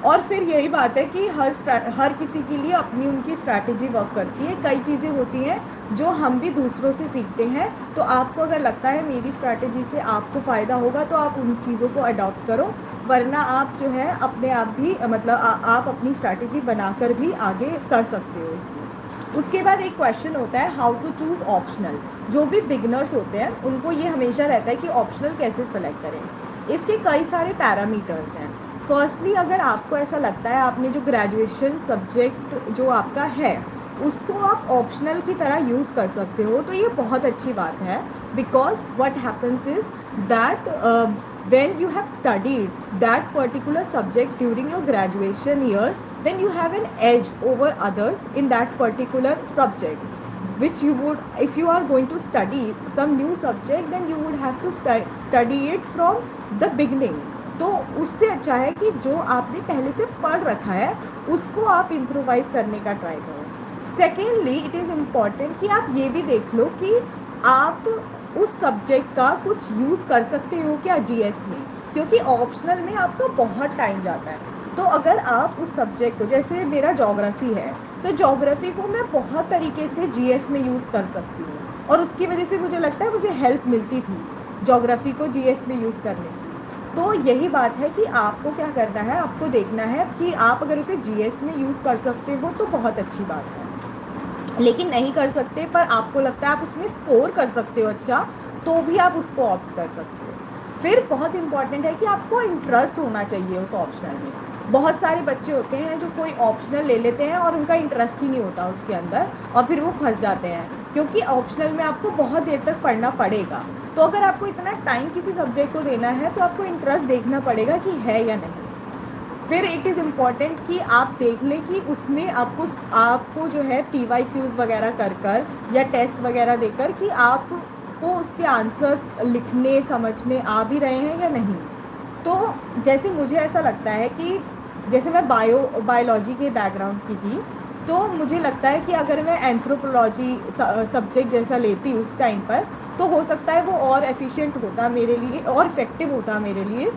और फिर यही बात है कि हर किसी के लिए अपनी उनकी स्ट्रैटेजी वर्क करती है। कई चीज़ें होती हैं जो हम भी दूसरों से सीखते हैं, तो आपको अगर लगता है मेरी स्ट्रैटेजी से आपको फ़ायदा होगा तो आप उन चीज़ों को अडॉप्ट करो, वरना आप जो है अपने आप भी मतलब आप अपनी स्ट्रैटेजी बनाकर भी आगे कर सकते हो इसमें। उसके बाद एक क्वेश्चन होता है हाउ टू चूज़ ऑप्शनल। जो भी बिगनर्स होते हैं उनको ये हमेशा रहता है कि ऑप्शनल कैसे सेलेक्ट करें। इसके कई सारे पैरामीटर्स हैं। फर्स्टली, अगर आपको ऐसा लगता है आपने जो ग्रेजुएशन सब्जेक्ट जो आपका है उसको आप ऑप्शनल की तरह यूज़ कर सकते हो, तो ये बहुत अच्छी बात है। Because what happens is that when you have studied that particular subject during your graduation years, then you have an edge over others in that particular subject, which you would, if you are going to study some new subject, then you would have to study it from the beginning. तो उससे अच्छा है कि जो आपने पहले से पढ़ रखा है उसको आप इम्प्रोवाइज़ करने का ट्राई करो। सेकेंडली, इट इज़ इम्पॉर्टेंट कि आप ये भी देख लो कि आप उस सब्जेक्ट का कुछ यूज़ कर सकते हो क्या GS में, क्योंकि ऑप्शनल में आपका बहुत टाइम जाता है। तो अगर आप उस सब्जेक्ट को, जैसे मेरा ज्योग्राफी है, तो ज्योग्राफी को मैं बहुत तरीके से GS में यूज़ कर सकती हूँ, और उसकी वजह से मुझे लगता है मुझे हेल्प मिलती थी ज्योग्राफी को GS में यूज़ करने की। तो यही बात है कि आपको क्या करना है, आपको देखना है कि आप अगर उसे GS में यूज़ कर सकते हो तो बहुत अच्छी बात है, लेकिन नहीं कर सकते पर आपको लगता है आप उसमें स्कोर कर सकते हो अच्छा, तो भी आप उसको ऑप्ट कर सकते हो। फिर बहुत इंपॉर्टेंट है कि आपको इंटरेस्ट होना चाहिए उस ऑप्शनल में। बहुत सारे बच्चे होते हैं जो कोई ऑप्शनल ले लेते हैं और उनका इंटरेस्ट ही नहीं होता उसके अंदर, और फिर वो फंस जाते हैं, क्योंकि ऑप्शनल में आपको बहुत देर तक पढ़ना पड़ेगा। तो अगर आपको इतना टाइम किसी सब्जेक्ट को देना है तो आपको इंटरेस्ट देखना पड़ेगा कि है या नहीं। फिर इट इज़ इम्पॉर्टेंट कि आप देख लें कि उसमें आपको जो है PYQs वगैरह कर या टेस्ट वगैरह देकर कि आपको उसके आंसर्स लिखने समझने आ भी रहे हैं या नहीं। तो जैसे मुझे ऐसा लगता है कि जैसे मैं बायोलॉजी के बैकग्राउंड की थी, तो मुझे लगता है कि अगर मैं एंथ्रोपोलॉजी सब्जेक्ट जैसा लेती उस टाइम पर, तो हो सकता है वो और एफिशिएंट होता मेरे लिए और इफ़ेक्टिव होता मेरे लिए,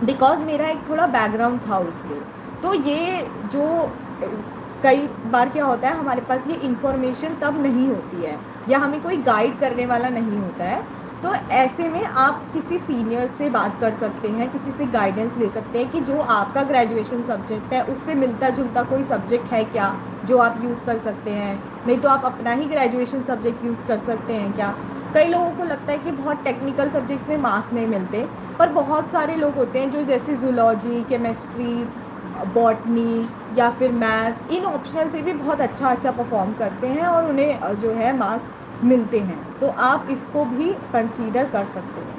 बिकॉज मेरा एक थोड़ा बैकग्राउंड था उसमें। तो ये जो कई बार क्या होता है, हमारे पास ये इन्फॉर्मेशन तब नहीं होती है या हमें कोई गाइड करने वाला नहीं होता है, तो ऐसे में आप किसी सीनियर से बात कर सकते हैं, किसी से गाइडेंस ले सकते हैं कि जो आपका ग्रेजुएशन सब्जेक्ट है उससे मिलता जुलता कोई सब्जेक्ट है क्या जो आप यूज़ कर सकते हैं, नहीं तो आप अपना ही ग्रेजुएशन सब्जेक्ट यूज़ कर सकते हैं क्या। कई लोगों को लगता है कि बहुत टेक्निकल सब्जेक्ट्स में मार्क्स नहीं मिलते, पर बहुत सारे लोग होते हैं जो जैसे जूलॉजी, केमिस्ट्री, बॉटनी या फिर मैथ्स, इन ऑप्शनल से भी बहुत अच्छा परफॉर्म करते हैं और उन्हें जो है मार्क्स मिलते हैं, तो आप इसको भी कंसीडर कर सकते हैं।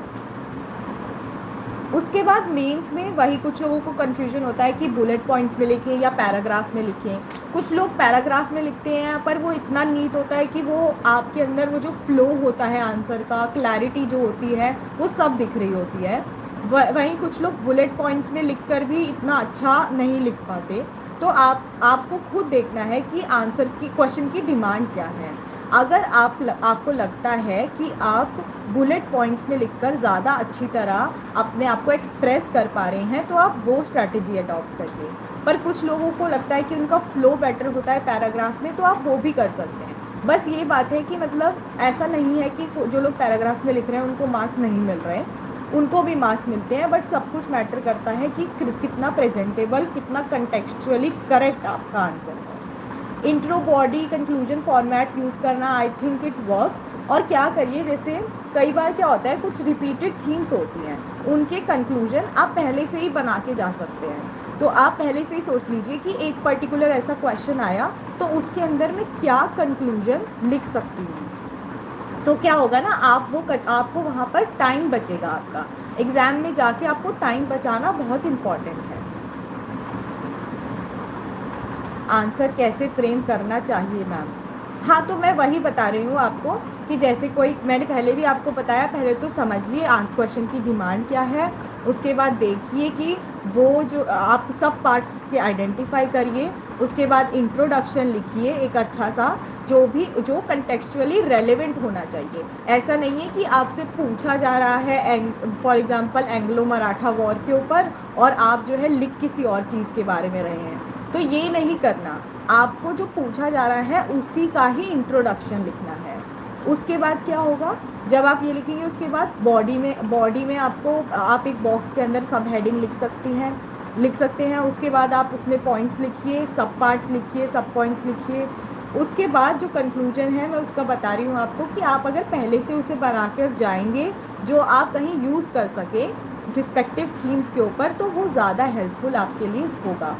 उसके बाद मेंस में वही कुछ लोगों को कन्फ्यूजन होता है कि बुलेट पॉइंट्स में लिखें या पैराग्राफ में लिखें। कुछ लोग पैराग्राफ में लिखते हैं पर वो इतना नीट होता है कि वो आपके अंदर वो जो फ्लो होता है आंसर का, क्लैरिटी जो होती है वो सब दिख रही होती है। वहीं कुछ लोग बुलेट पॉइंट्स में लिखकर भी इतना अच्छा नहीं लिख पाते। तो आपको खुद देखना है कि आंसर की क्वेश्चन की डिमांड क्या है। अगर आपको लगता है कि आप बुलेट पॉइंट्स में लिखकर ज़्यादा अच्छी तरह अपने आप को एक्सप्रेस कर पा रहे हैं तो आप वो स्ट्रैटेजी अडॉप्ट करिए। पर कुछ लोगों को लगता है कि उनका फ्लो बेटर होता है पैराग्राफ में, तो आप वो भी कर सकते हैं। बस ये बात है कि मतलब ऐसा नहीं है कि जो लोग पैराग्राफ में लिख रहे हैं उनको मार्क्स नहीं मिल रहे हैं, उनको भी मार्क्स मिलते हैं। बट सब कुछ मैटर करता है कि कितना प्रेजेंटेबल, कितना कंटेक्चुअली करेक्ट आपका आंसर है। Intro, body, conclusion format use करना, आई थिंक इट वर्क्स। और क्या करिए, जैसे कई बार क्या होता है, कुछ रिपीटेड थीम्स होती हैं, उनके कंक्लूजन आप पहले से ही बना के जा सकते हैं। तो आप पहले से ही सोच लीजिए कि एक पर्टिकुलर ऐसा क्वेश्चन आया तो उसके अंदर मैं क्या कंक्लूजन लिख सकती हूँ। तो क्या होगा ना, आपको वहाँ पर टाइम बचेगा। आपका एग्ज़ाम में जाके आपको टाइम बचाना बहुत इम्पॉर्टेंट है। आंसर कैसे फ्रेम करना चाहिए मैम? हाँ, तो मैं वही बता रही हूँ आपको कि जैसे कोई, मैंने पहले भी आपको बताया, पहले तो समझिए क्वेश्चन की डिमांड क्या है, उसके बाद देखिए कि वो जो आप सब पार्ट्स के आइडेंटिफाई करिए, उसके बाद इंट्रोडक्शन लिखिए एक अच्छा सा, जो कंटेक्चुअली रेलेवेंट होना चाहिए। ऐसा नहीं है कि आपसे पूछा जा रहा है for example Anglo Maratha war के ऊपर और आप जो है लिख किसी और चीज़ के बारे में रहे हैं, तो ये नहीं करना। आपको जो पूछा जा रहा है उसी का ही इंट्रोडक्शन लिखना है। उसके बाद क्या होगा, जब आप ये लिखेंगे उसके बाद बॉडी में आप एक बॉक्स के अंदर सब हेडिंग लिख सकते हैं। उसके बाद आप उसमें पॉइंट्स लिखिए, सब पार्ट्स लिखिए, सब पॉइंट्स लिखिए। उसके बाद जो कंक्लूजन है मैं उसका बता रही हूँ आपको कि आप अगर पहले से उसे बना कर जाएंगे जो आप कहीं यूज़ कर सके रिस्पेक्टिव थीम्स के ऊपर, तो वो ज़्यादा हेल्पफुल आपके लिए होगा।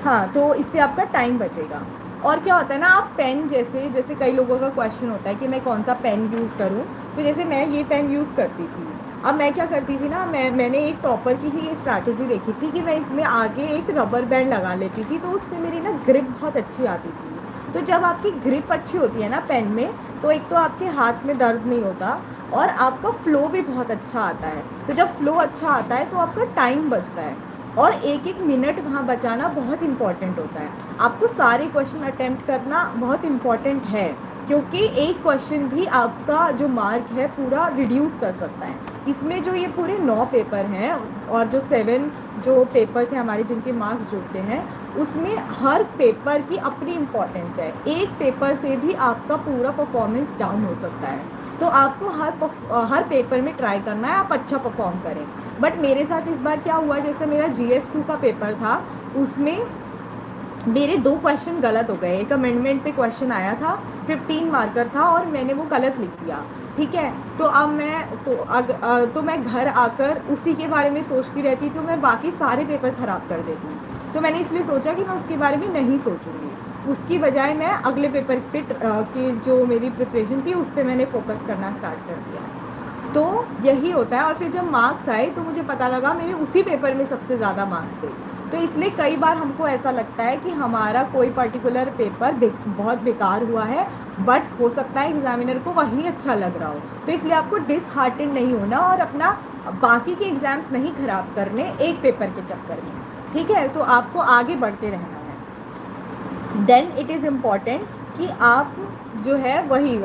हाँ, तो इससे आपका टाइम बचेगा। और क्या होता है ना, आप पेन, जैसे कई लोगों का क्वेश्चन होता है कि मैं कौन सा पेन यूज़ करूँ, तो जैसे मैं ये पेन यूज़ करती थी। अब मैं क्या करती थी ना, मैंने एक टॉपर की ही ये स्ट्रैटेजी देखी थी कि मैं इसमें आगे एक रबर बैंड लगा लेती थी, तो उससे मेरी ना ग्रिप बहुत अच्छी आती थी। तो जब आपकी ग्रिप अच्छी होती है ना पेन में, तो एक तो आपके हाथ में दर्द नहीं होता और आपका फ़्लो भी बहुत अच्छा आता है। तो जब फ़्लो अच्छा आता है तो आपका टाइम बचता है, और एक एक मिनट वहाँ बचाना बहुत इम्पॉर्टेंट होता है। आपको सारे क्वेश्चन अटेम्प्ट करना बहुत इम्पॉर्टेंट है, क्योंकि एक क्वेश्चन भी आपका जो मार्क है पूरा रिड्यूस कर सकता है। इसमें जो ये पूरे 9 पेपर हैं और जो 7 जो पेपर्स हैं हमारे जिनके मार्क्स जुड़ते हैं, उसमें हर पेपर की अपनी इम्पॉर्टेंस है। एक पेपर से भी आपका पूरा परफॉर्मेंस डाउन हो सकता है। तो आपको हर पेपर में ट्राई करना है, आप अच्छा परफॉर्म करें। बट मेरे साथ इस बार क्या हुआ, जैसे मेरा GS2 का पेपर था, उसमें मेरे 2 क्वेश्चन गलत हो गए। एक अमेंडमेंट पे क्वेश्चन आया था, 15 मार्कर था और मैंने वो गलत लिख दिया। ठीक है, तो अब तो मैं घर आकर उसी के बारे में सोचती रहती, तो मैं बाकी सारे पेपर ख़राब कर देती। तो मैंने इसलिए सोचा कि मैं उसके बारे में नहीं सोचूंगी, उसकी बजाय मैं अगले पेपर पे की जो मेरी प्रिपरेशन थी उस पर मैंने फोकस करना स्टार्ट कर दिया। तो यही होता है। और फिर जब मार्क्स आए तो मुझे पता लगा मेरे उसी पेपर में सबसे ज़्यादा मार्क्स थे। तो इसलिए कई बार हमको ऐसा लगता है कि हमारा कोई पर्टिकुलर पेपर बहुत बेकार हुआ है, बट हो सकता है एग्ज़ामिनर को वही अच्छा लग रहा हो। तो इसलिए आपको डिसहार्टेंड नहीं होना और अपना बाकी के एग्ज़ाम्स नहीं ख़राब करने एक पेपर के चक्कर में। ठीक है, तो आपको आगे बढ़ते रहना है। देन इट इज़ इम्पॉर्टेंट कि आप जो है वही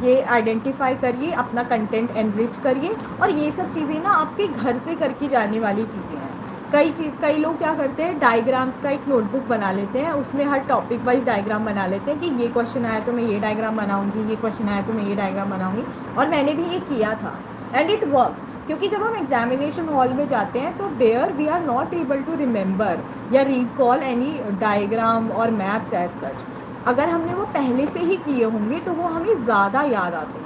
ये आइडेंटिफाई करिए, अपना कंटेंट एनरिच करिए। और ये सब चीज़ें ना आपके घर से करके जाने वाली चीज़ें हैं। कई लोग क्या करते हैं, डायग्राम्स का एक नोटबुक बना लेते हैं, उसमें हर टॉपिक वाइज डायग्राम बना लेते हैं कि ये क्वेश्चन आया तो मैं ये डायग्राम बनाऊंगी, ये क्वेश्चन आया तो मैं ये डायग्राम बनाऊंगी। और मैंने भी ये किया था एंड इट वर्क। क्योंकि जब हम एग्जामिनेशन हॉल में जाते हैं तो there we are not able to remember या रिकॉल एनी डायग्राम और मैप्स एज सच। अगर हमने वो पहले से ही किए होंगे तो वो हमें ज़्यादा याद आते हैं।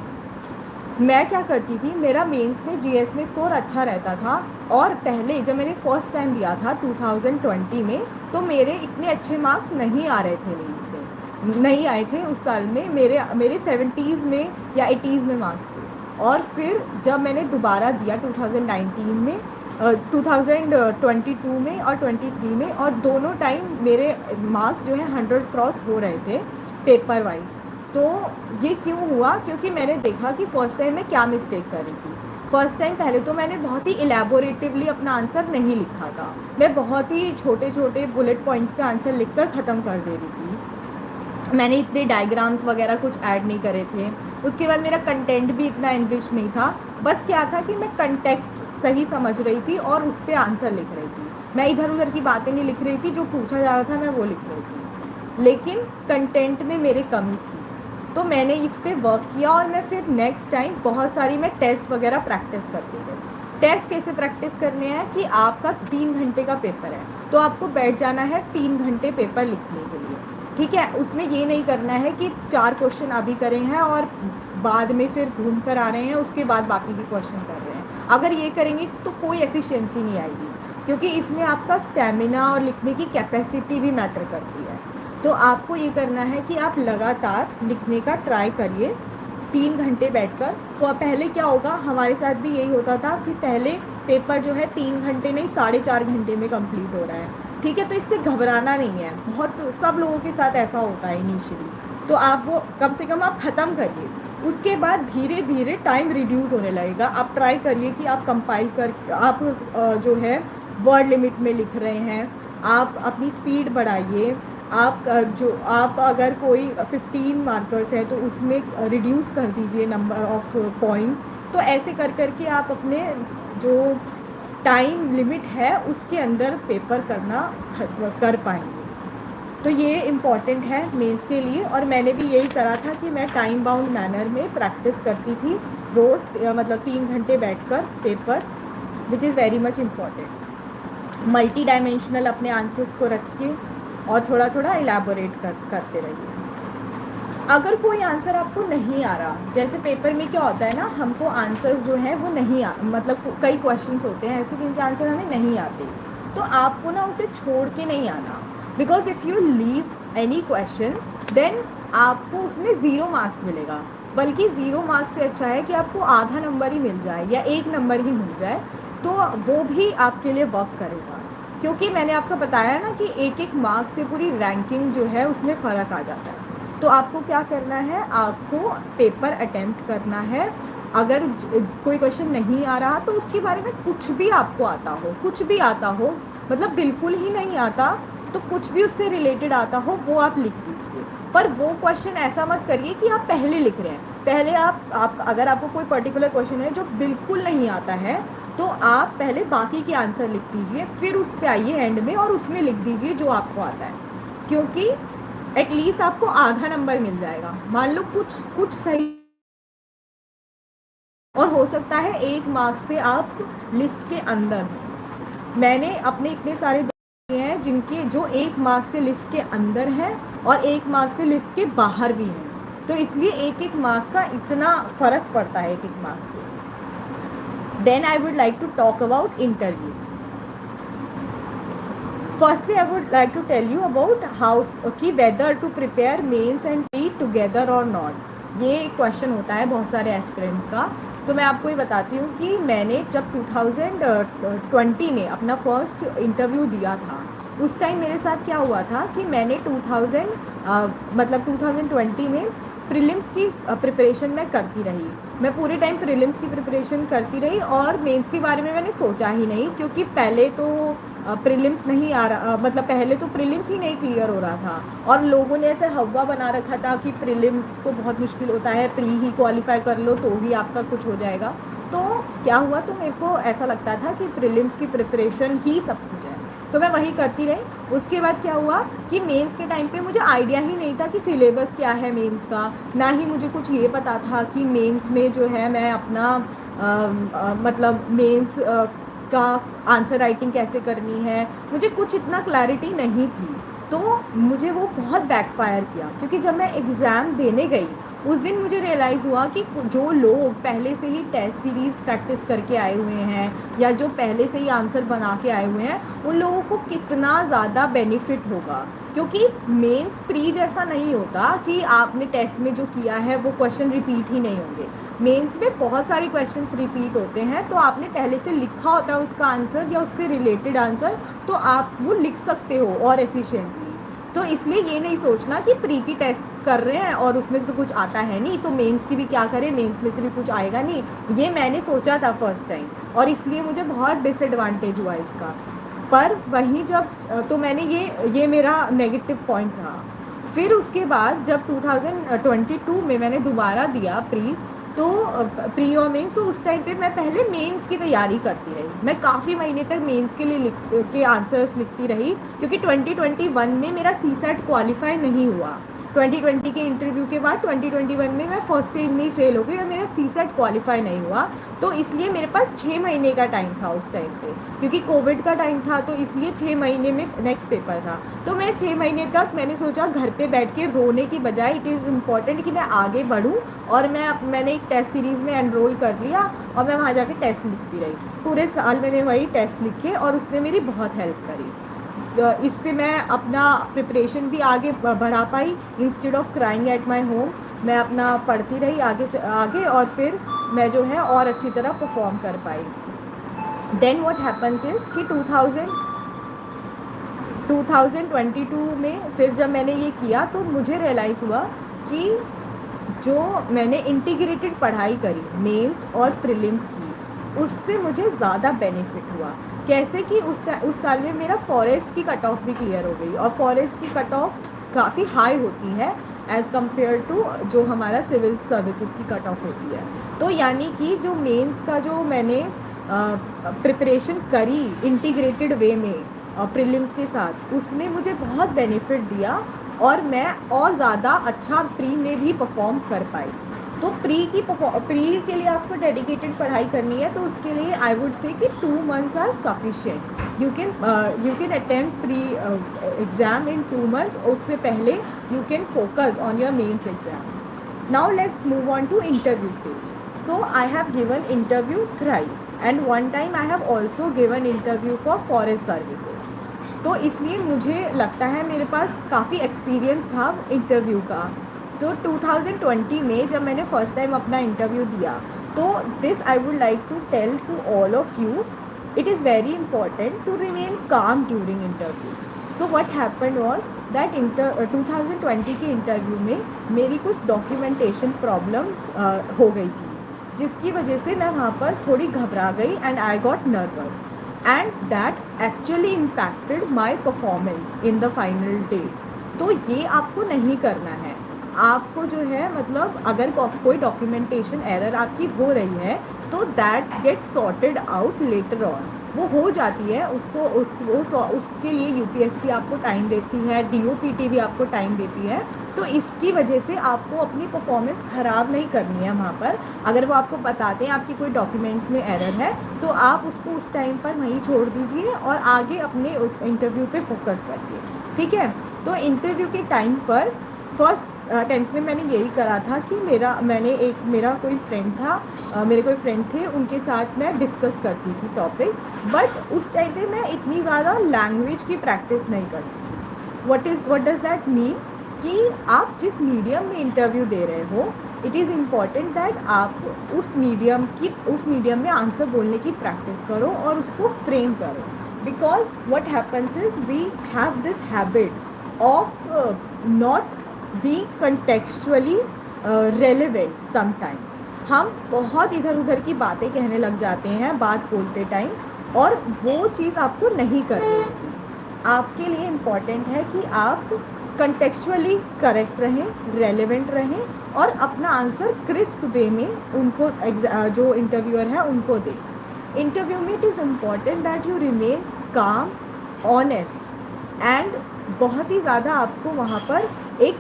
मैं क्या करती थी, मेरा मेंस में GS में स्कोर अच्छा रहता था, और पहले जब मैंने फर्स्ट टाइम दिया था 2020 में, तो मेरे इतने अच्छे मार्क्स नहीं आ रहे थे, मेंस में नहीं आए थे उस साल में। मेरे 70s में या 80s में मार्क्स थे। और फिर जब मैंने दोबारा दिया 2019 में, 2022 में और 23 में, और दोनों टाइम मेरे मार्क्स जो है 100 क्रॉस हो रहे थे पेपर वाइज। तो ये क्यों हुआ, क्योंकि मैंने देखा कि फर्स्ट टाइम मैं क्या मिस्टेक कर रही थी। फर्स्ट टाइम पहले तो मैंने बहुत ही इलेबोरेटिवली अपना आंसर नहीं लिखा था, मैं बहुत ही छोटे छोटे बुलेट पॉइंट्स पे आंसर लिखकर ख़त्म कर दे रही थी। मैंने इतने डायग्राम्स वगैरह कुछ ऐड नहीं करे थे। उसके बाद मेरा कंटेंट भी इतना इनरिच नहीं था। बस क्या था कि मैं कंटेक्स्ट सही समझ रही थी और उस पर आंसर लिख रही थी। मैं इधर उधर की बातें नहीं लिख रही थी, जो पूछा जा रहा था मैं वो लिख रही थी, लेकिन कंटेंट में मेरी कमी थी। तो मैंने इस पर वर्क किया और मैं फिर नेक्स्ट टाइम बहुत सारी मैं टेस्ट वगैरह प्रैक्टिस करती गई। टेस्ट कैसे प्रैक्टिस करने हैं कि आपका 3 घंटे का पेपर है, तो आपको बैठ जाना है 3 घंटे पेपर लिखने के लिए, ठीक है। उसमें ये नहीं करना है कि 4 क्वेश्चन अभी करे हैं और बाद में फिर घूम कर आ रहे हैं, उसके बाद बाकी के क्वेश्चन कर रहे हैं। अगर ये करेंगे तो कोई एफिशिएंसी नहीं आएगी, क्योंकि इसमें आपका स्टेमिना और लिखने की कैपेसिटी भी मैटर करती है। तो आपको ये करना है कि आप लगातार लिखने का ट्राई करिए 3 घंटे बैठकर। पहले क्या होगा, हमारे साथ भी यही होता था कि पहले पेपर जो है 3 घंटे नहीं 4.5 घंटे में कंप्लीट हो रहा है, ठीक है। तो इससे घबराना नहीं है, बहुत सब लोगों के साथ ऐसा होता है इनिशियली। तो आप वो कम से कम आप ख़त्म करिए, उसके बाद धीरे धीरे टाइम रिड्यूस होने लगेगा। आप ट्राई करिए कि आप कंपाइल कर, आप जो है वर्ड लिमिट में लिख रहे हैं, आप अपनी स्पीड बढ़ाइए। आप अगर कोई 15 मार्कर्स है तो उसमें रिड्यूस कर दीजिए नंबर ऑफ पॉइंट्स। तो ऐसे कर करके आप अपने जो टाइम लिमिट है उसके अंदर पेपर कर पाएंगे। तो ये इम्पॉर्टेंट है मेंस के लिए। और मैंने भी यही करा था कि मैं टाइम बाउंड मैनर में प्रैक्टिस करती थी रोज़, मतलब 3 घंटे बैठकर paper, which is very much important. Multi dimensional अपने आंसर्स को रखिए और थोड़ा थोड़ा इलेबोरेट करते रहिए। अगर कोई आंसर आपको नहीं आ रहा, जैसे पेपर में क्या होता है ना, हमको आंसर्स जो हैं वो नहीं मतलब कई क्वेश्चंस होते हैं ऐसे जिनके आंसर हमें नहीं आते, तो आपको ना उसे छोड़ के नहीं आना। Because if you leave any question then आपको उसमें 0 मार्क्स मिलेगा। बल्कि 0 मार्क्स से अच्छा है कि आपको आधा नंबर ही मिल जाए या 1 नंबर ही मिल जाए, तो वो भी आपके लिए वर्क करेगा। क्योंकि मैंने आपको बताया ना कि एक एक मार्क्स से पूरी रैंकिंग जो है उसमें फ़र्क आ जाता है। तो आपको क्या करना है, आपको पेपर अटेम्प्ट करना है। अगर कोई क्वेश्चन नहीं आ रहा तो उसके बारे में कुछ भी आपको आता हो, कुछ भी आता हो, मतलब बिल्कुल ही नहीं आता तो कुछ भी उससे रिलेटेड आता हो वो आप लिख दीजिए। पर वो क्वेश्चन ऐसा मत करिए कि आप पहले लिख रहे हैं। पहले आप अगर आपको कोई पर्टिकुलर क्वेश्चन है जो बिल्कुल नहीं आता है तो आप पहले बाकी के आंसर लिख दीजिए, फिर उस पे आइए एंड में और उसमें लिख दीजिए जो आपको आता है। क्योंकि एटलीस्ट आपको आधा नंबर मिल जाएगा। मान लो कुछ सही और हो सकता है 1 मार्क से आप लिस्ट के अंदर हो। मैंने अपने इतने सारे दोस्त हैं जिनके जो 1 मार्क से लिस्ट के अंदर हैं और 1 मार्क से लिस्ट के बाहर भी हैं। तो इसलिए एक एक मार्क का इतना फ़र्क पड़ता है एक एक मार्क से। Then I would like to talk about interview. Firstly, I would like to tell you about how कि whether to prepare mains and PE together or not. ये एक क्वेश्चन होता है बहुत सारे एस्पिरेंट्स का। तो मैं आपको ये बताती हूँ कि मैंने जब 2020 में अपना फर्स्ट इंटरव्यू दिया था, उस टाइम मेरे साथ क्या हुआ था कि मैंने 2020 में प्रीलिम्स की प्रिपरेशन मैं करती रही। मैं पूरे टाइम प्रीलिम्स की प्रिपरेशन करती रही और मेंस के बारे में मैंने सोचा ही नहीं, क्योंकि पहले तो प्रीलिम्स नहीं आ रहा, मतलब पहले तो प्रीलिम्स ही नहीं क्लियर हो रहा था और लोगों ने ऐसे हवा बना रखा था कि प्रीलिम्स तो बहुत मुश्किल होता है, प्री ही क्वालिफाई कर लो तो ही आपका कुछ हो जाएगा। तो क्या हुआ, तो मेरे को ऐसा लगता था कि प्रीलिम्स की प्रिपरेशन ही सब कुछ है, तो मैं वही करती रही। उसके बाद क्या हुआ कि मेंस के टाइम पे मुझे आइडिया ही नहीं था कि सिलेबस क्या है मेंस का, ना ही मुझे कुछ ये पता था कि मेंस में जो है मैं अपना मतलब मेंस का आंसर राइटिंग कैसे करनी है, मुझे कुछ इतना क्लैरिटी नहीं थी। तो मुझे वो बहुत बैकफायर किया, क्योंकि जब मैं एग्ज़ाम देने गई उस दिन मुझे रियलाइज़ हुआ कि जो लोग पहले से ही टेस्ट सीरीज़ प्रैक्टिस करके आए हुए हैं या जो पहले से ही आंसर बना के आए हुए हैं, उन लोगों को कितना ज़्यादा बेनिफिट होगा। क्योंकि मेंस प्री जैसा नहीं होता कि आपने टेस्ट में जो किया है वो क्वेश्चन रिपीट ही नहीं होंगे। मेंस में बहुत सारे क्वेश्चंस रिपीट होते हैं, तो आपने पहले से लिखा होता है उसका आंसर या उससे रिलेटेड आंसर, तो आप वो लिख सकते हो और एफिशिएंटली। तो इसलिए ये नहीं सोचना कि प्री की टेस्ट कर रहे हैं और उसमें से तो कुछ आता है नहीं, तो मेंस की भी क्या करें, मेंस में से भी कुछ आएगा नहीं। ये मैंने सोचा था फर्स्ट टाइम और इसलिए मुझे बहुत डिसएडवांटेज हुआ इसका। पर वहीं जब तो मैंने ये मेरा नेगेटिव पॉइंट रहा। फिर उसके बाद जब 2022 में मैंने दोबारा दिया प्री और मेंस, तो उस टाइम पे मैं पहले मेंस की तैयारी करती रही। मैं काफ़ी महीने तक मेंस के लिए के आंसर्स लिखती रही, क्योंकि 2021 में मेरा सीसेट क्वालिफाई नहीं हुआ। 2020 के इंटरव्यू के बाद 2021 में मैं फर्स्ट स्टेज में ही फेल हो गई और मेरा सीसेट क्वालिफाई नहीं हुआ। तो इसलिए मेरे पास 6 महीने का टाइम था उस टाइम पे, क्योंकि कोविड का टाइम था, तो इसलिए 6 महीने में नेक्स्ट पेपर था। तो मैं 6 महीने तक मैंने सोचा घर पे बैठ के रोने की बजाय इट इज़ इम्पॉर्टेंट कि मैं आगे बढ़ूँ, और मैंने एक टेस्ट सीरीज़ में एनरोल कर लिया और मैं वहाँ जाके टेस्ट लिखती रही। पूरे साल मैंने वही टेस्ट लिखे और उसने मेरी बहुत हेल्प करी। इससे मैं अपना प्रिपरेशन भी आगे बढ़ा पाई। Instead of crying at my home, मैं अपना पढ़ती रही आगे और फिर मैं जो है और अच्छी तरह परफॉर्म कर पाई। देन व्हाट हैपन्स इज़ कि 2022 में फिर जब मैंने ये किया तो मुझे रियलाइज़ हुआ कि जो मैंने इंटीग्रेटेड पढ़ाई करी मेंस और प्रीलिम्स की, उससे मुझे ज़्यादा बेनिफिट हुआ। कैसे कि उस साल में मेरा फॉरेस्ट की कट ऑफ भी क्लियर हो गई, और फॉरेस्ट की कट ऑफ काफ़ी हाई होती है एज़ कम्पेयर टू जो हमारा सिविल सर्विसेज की कट ऑफ होती है। तो यानी कि जो मेंस का जो मैंने प्रिपरेशन करी इंटीग्रेटेड वे में प्रीलिम्स के साथ, उसने मुझे बहुत बेनिफिट दिया और मैं और ज़्यादा अच्छा प्री में भी परफॉर्म कर पाई। तो प्री के लिए आपको डेडिकेटेड पढ़ाई करनी है, तो उसके लिए आई वुड से कि 2 months are sufficient. You can attempt pre exam in 2 months। उससे पहले you can focus on your mains exam. Now let's move on to interview stage. So I have given interview thrice and one time I have also given interview for forest services. तो इसलिए मुझे लगता है मेरे पास काफ़ी experience था interview का। तो 2020 में जब मैंने फर्स्ट टाइम अपना इंटरव्यू दिया, तो this I would like to tell to all of you, it is very important to remain calm during interview. So what happened was that 2020 के इंटरव्यू में मेरी कुछ डॉक्यूमेंटेशन प्रॉब्लम्स हो गई थी, जिसकी वजह से मैं वहाँ पर थोड़ी घबरा गई and I got nervous, and that actually impacted my performance in the final day. तो ये आपको नहीं करना है। आपको जो है मतलब अगर कोई डॉक्यूमेंटेशन एरर आपकी हो रही है तो that gets sorted out later on, वो हो जाती है। उसके लिए यूपीएससी आपको टाइम देती है, डीओपीटी भी आपको टाइम देती है। तो इसकी वजह से आपको अपनी परफॉर्मेंस ख़राब नहीं करनी है वहाँ पर। अगर वो आपको बताते हैं आपकी कोई डॉक्यूमेंट्स में एरर है, तो आप उसको उस टाइम पर वहीं छोड़ दीजिए और आगे अपने उस इंटरव्यू पे फोकस करिए, ठीक है। तो इंटरव्यू के टाइम पर फर्स्ट अटेम्प्ट में मैंने यही करा था कि मेरा कोई फ्रेंड था, मेरे कोई फ्रेंड थे, उनके साथ मैं डिस्कस करती थी टॉपिक्स, बट उस टाइम पे मैं इतनी ज़्यादा लैंग्वेज की प्रैक्टिस नहीं करती। व्हाट डज़ दैट मीन कि आप जिस मीडियम में इंटरव्यू दे रहे हो, इट इज़ इम्पॉर्टेंट दैट आप उस मीडियम में आंसर बोलने की प्रैक्टिस करो और उसको फ्रेम करो। Because what happens is we have this habit of not being contextually relevant sometimes। हम बहुत इधर उधर की बातें कहने लग जाते हैं बात बोलते टाइम, और वो चीज़ आपको नहीं करनी होती। आपके लिए इम्पॉर्टेंट है कि आप कंटेक्चुअली करेक्ट रहें, रेलेवेंट रहें और अपना आंसर क्रिस्प वे में उनको जो इंटरव्यूअर है उनको दें। इंटरव्यू में it is important that you remain काम, ऑनेस्ट एंड बहुत ही ज़्यादा आपको वहाँ पर एक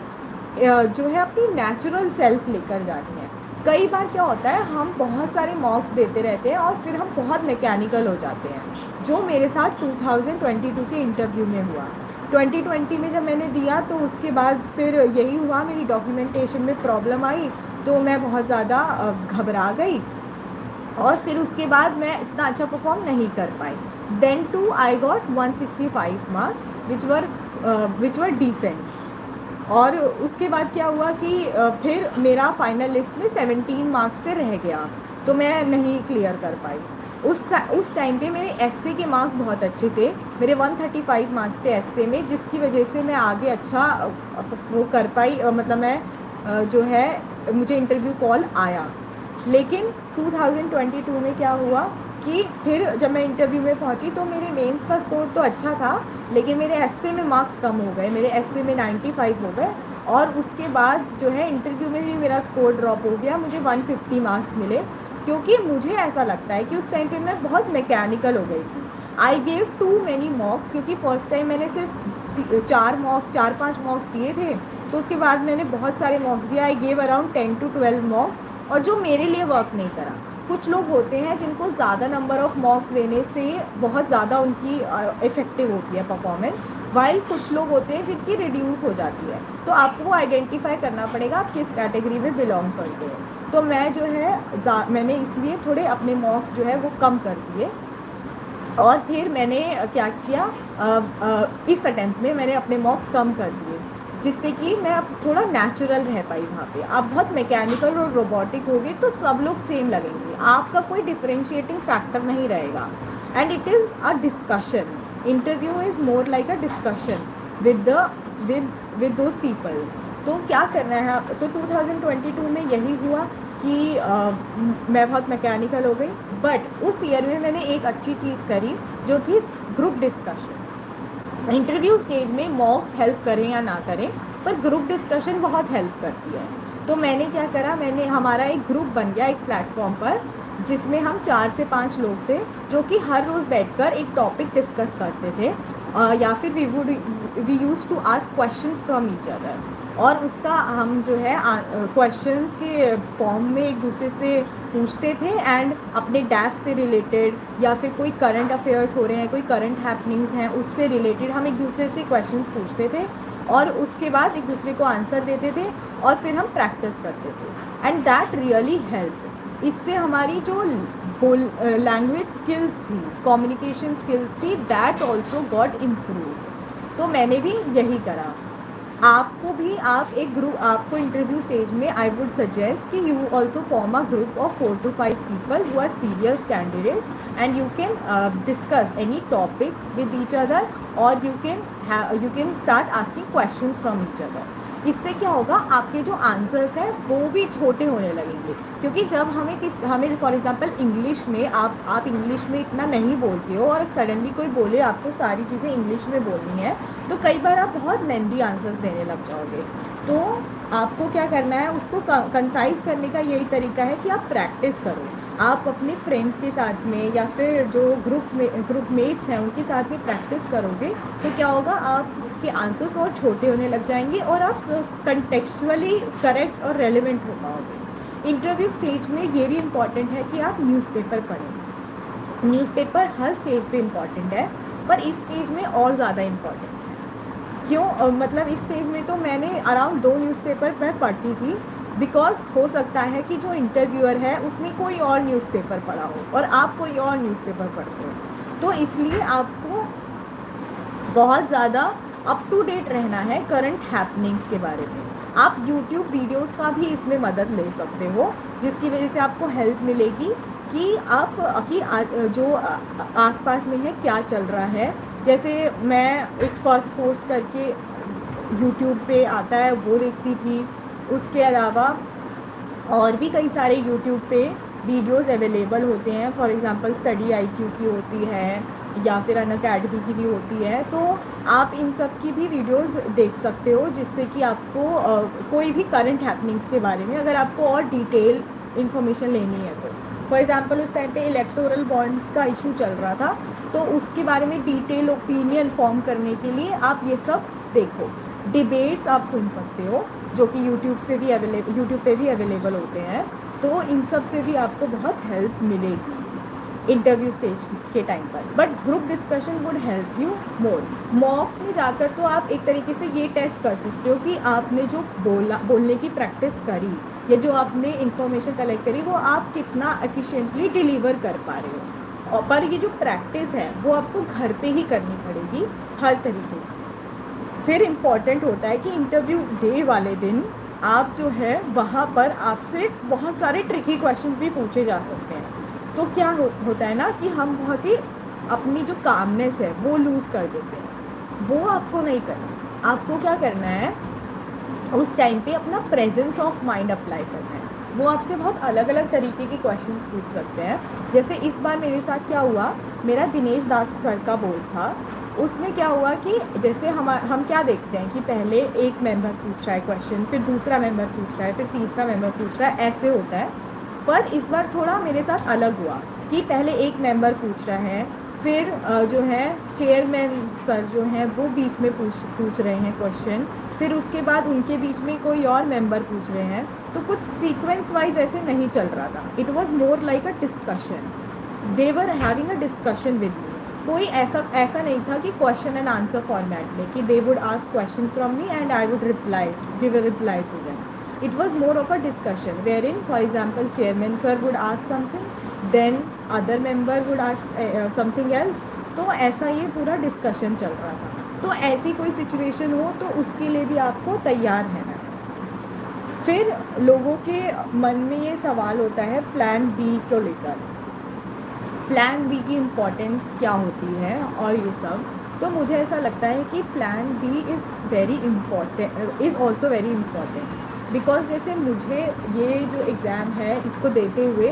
जो है अपनी नेचुरल सेल्फ लेकर जानी है। कई बार क्या होता है, हम बहुत सारे मॉक्स देते रहते हैं और फिर हम बहुत मैकेनिकल हो जाते हैं, जो मेरे साथ 2022 के इंटरव्यू में हुआ। 2020 में जब मैंने दिया तो उसके बाद फिर यही हुआ, मेरी डॉक्यूमेंटेशन में प्रॉब्लम आई, तो मैं बहुत ज़्यादा घबरा गई और फिर उसके बाद मैं इतना अच्छा परफॉर्म नहीं कर पाई। Then too I got 165 marks which were decent. और उसके बाद क्या हुआ कि फिर मेरा फाइनल लिस्ट में 17 मार्क्स से रह गया, तो मैं नहीं क्लियर कर पाई। उस टाइम पे मेरे एसए के मार्क्स बहुत अच्छे थे, मेरे 135 मार्क्स थे एसए में, जिसकी वजह से मैं आगे अच्छा वो कर पाई, मतलब मैं जो है मुझे इंटरव्यू कॉल आया। लेकिन 2022 में क्या हुआ कि फिर जब मैं इंटरव्यू में पहुंची तो मेरे मेंस का स्कोर तो अच्छा था, लेकिन मेरे एसए में मार्क्स कम हो गए, मेरे एसए में 95 हो गए। और उसके बाद जो है इंटरव्यू में भी मेरा स्कोर ड्रॉप हो गया, मुझे 150 मार्क्स मिले, क्योंकि मुझे ऐसा लगता है कि उस टाइम पे मैं बहुत मैकेनिकल हो गई थी। I gave too many mocks, क्योंकि फर्स्ट टाइम मैंने सिर्फ 4-5 मॉक्स दिए थे, तो उसके बाद मैंने बहुत सारे मॉक्स दिए। आई गेव अराउंड 10 to 12 मॉक्स, और जो मेरे लिए वर्क नहीं करा। कुछ लोग होते हैं जिनको ज़्यादा नंबर ऑफ़ मॉक्स देने से बहुत ज़्यादा उनकी इफ़ेक्टिव होती है परफॉर्मेंस, वाइल कुछ लोग होते हैं जिनकी रिड्यूस हो जाती है। तो आपको आइडेंटिफाई करना पड़ेगा आप किस कैटेगरी में बिलोंग करते हो। तो मैं जो है मैंने इसलिए थोड़े अपने मॉक्स जो है वो कम कर दिए, और फिर मैंने क्या किया, इस अटेम्प्ट में मैंने अपने मॉक्स कम कर दिए, जिससे कि मैं अब थोड़ा नेचुरल रह पाई वहाँ पे। आप बहुत मैकेनिकल और रोबोटिक होगे तो सब लोग सेम लगेंगे, आपका कोई डिफरेंशिएटिंग फैक्टर नहीं रहेगा। And it is a discussion, interview is more like a discussion with those people. तो क्या करना है तो 2022 में यही हुआ कि मैं बहुत मैकेनिकल हो गई। बट उस ईयर में मैंने एक अच्छी चीज़ करी, जो थी ग्रुप डिस्कशन। इंटरव्यू स्टेज में मॉक्स हेल्प करें या ना करें, पर ग्रुप डिस्कशन बहुत हेल्प करती है। तो मैंने क्या करा, हमारा एक ग्रुप बन गया एक प्लेटफॉर्म पर, जिसमें हम 4 से 5 लोग थे, जो कि हर रोज़ बैठकर एक टॉपिक डिस्कस करते थे, या फिर we use to ask questions from each other. और उसका हम जो है क्वेश्चंस के फॉर्म में एक दूसरे से पूछते थे, एंड अपने डैफ से रिलेटेड या फिर कोई करंट अफेयर्स हो रहे हैं, कोई करंट हैपनिंग्स हैं, उससे रिलेटेड हम एक दूसरे से क्वेश्चंस पूछते थे, और उसके बाद एक दूसरे को आंसर देते थे, और फिर हम प्रैक्टिस करते थे। And that really help. इससे हमारी जो लैंग्वेज स्किल्स थी, कम्युनिकेशन स्किल्स थी, दैट ऑल्सो गॉट इम्प्रूव। तो मैंने भी यही करा। आपको भी एक ग्रुप, आपको इंटरव्यू स्टेज में आई वुड सजेस्ट कि you also form a group of 4 to 5 people who are serious candidates, and you can discuss any topic with each other, और you can start asking questions from each other. इससे क्या होगा, आपके जो answers हैं वो भी छोटे होने लगेंगे, क्योंकि जब हमें फॉर एग्जांपल इंग्लिश में आप इंग्लिश में इतना नहीं बोलते हो, और सडनली कोई बोले आपको सारी चीज़ें इंग्लिश में बोलनी है, तो कई बार आप बहुत लेंथी आंसर्स देने लग जाओगे। तो आपको क्या करना है, उसको कंसाइज करने का यही तरीका है कि आप प्रैक्टिस करो। आप अपने फ्रेंड्स के साथ में या फिर जो ग्रुप मेट्स हैं उनके साथ में प्रैक्टिस करोगे, तो क्या होगा, आपके आंसर्स और छोटे होने लग जाएंगे, और आप कंटेक्चुअली करेक्ट और रेलिवेंट हो पाओगे। इंटरव्यू स्टेज में ये भी इम्पॉर्टेंट है कि आप न्यूज़पेपर पढ़ें। न्यूज़पेपर हर स्टेज पे इम्पॉर्टेंट है, पर इस स्टेज में और ज़्यादा इम्पॉर्टेंट है। क्यों, मतलब इस स्टेज में तो मैंने अराउंड 2 न्यूज़पेपर मैं पढ़ती थी, बिकॉज हो सकता है कि जो इंटरव्यूअर है उसने कोई और न्यूज़पेपर पढ़ा हो और आप कोई और न्यूज़पेपर पढ़ते हो, तो इसलिए आपको बहुत ज़्यादा अप टू डेट रहना है करंट हैपनिंग्स के बारे में। आप यूट्यूब वीडियोस का भी इसमें मदद ले सकते हो, जिसकी वजह से आपको हेल्प मिलेगी कि आप जो आसपास में है क्या चल रहा है। जैसे मैं एक फर्स्ट पोस्ट करके यूट्यूब पे आता है वो देखती थी, उसके अलावा और भी कई सारे यूट्यूब पे वीडियोस अवेलेबल होते हैं। फॉर एग्जांपल स्टडी आईक्यू की होती है, या फिर अनअकैडमी की भी होती है, तो आप इन सब की भी वीडियोस देख सकते हो, जिससे कि आपको कोई भी करंट हैपनिंग्स के बारे में अगर आपको और डिटेल इन्फॉर्मेशन लेनी है तो। फॉर एग्जांपल उस टाइम पे इलेक्टोरल बॉन्ड्स का इशू चल रहा था, तो उसके बारे में डिटेल ओपिनियन फॉर्म करने के लिए आप ये सब देखो। डिबेट्स आप सुन सकते हो, जो कि यूट्यूब पे भी अवेलेबल होते हैं, तो इन सब से भी आपको बहुत हेल्प मिलेगी इंटरव्यू स्टेज के टाइम पर। But group discussion would help you more. मॉक्स में जाकर तो आप एक तरीके से ये टेस्ट कर सकते हो कि आपने जो बोलने की प्रैक्टिस करी, या जो आपने इंफॉर्मेशन कलेक्ट करी, वो आप कितना एफिशिएंटली डिलीवर कर पा रहे हो। और पर ये जो प्रैक्टिस है वो आपको घर पे ही करनी पड़ेगी हर तरीके की। फिर इम्पॉर्टेंट होता है कि इंटरव्यू डे वाले दिन आप जो है वहाँ पर आपसे बहुत सारे ट्रिकी क्वेश्चन भी पूछे जा सकते हैं। तो क्या होता है ना कि हम बहुत ही अपनी जो कामनेस है वो लूज़ कर देते हैं। वो आपको नहीं करना। आपको क्या करना है, उस टाइम पे अपना प्रेजेंस ऑफ माइंड अप्लाई करना है। वो आपसे बहुत अलग अलग तरीके के क्वेश्चंस पूछ सकते हैं। जैसे इस बार मेरे साथ क्या हुआ, मेरा दिनेश दास सर का बोर्ड था। उसमें क्या हुआ कि जैसे हम क्या देखते हैं कि पहले एक मेंबर पूछ रहा है क्वेश्चन, फिर दूसरा मेंबर पूछ रहा है, फिर तीसरा मेंबर पूछ रहा है, ऐसे होता है। पर इस बार थोड़ा मेरे साथ अलग हुआ कि पहले एक मेंबर पूछ रहा है, फिर जो है चेयरमैन सर जो हैं वो बीच में पूछ रहे हैं क्वेश्चन, फिर उसके बाद उनके बीच में कोई और मेंबर पूछ रहे हैं। तो कुछ सीक्वेंस वाइज ऐसे नहीं चल रहा था, it was more like a discussion, they were having a discussion with me. कोई ऐसा नहीं था कि क्वेश्चन एंड आंसर फॉर्मेट में कि they would ask question from me and I would reply give a reply to them. It was more of a discussion wherein, for example, chairman sir would ask something, then other member would ask something else. तो ऐसा ये पूरा discussion चल रहा था। तो ऐसी कोई सिचुएशन हो तो उसके लिए भी आपको तैयार रहना है। फिर लोगों के मन में ये सवाल होता है प्लान बी को लेकर, प्लान बी की इम्पोर्टेंस क्या होती है और ये सब। तो मुझे ऐसा लगता है कि plan B is very important, is also very important, because जैसे मुझे ये जो एग्ज़ाम है इसको देते हुए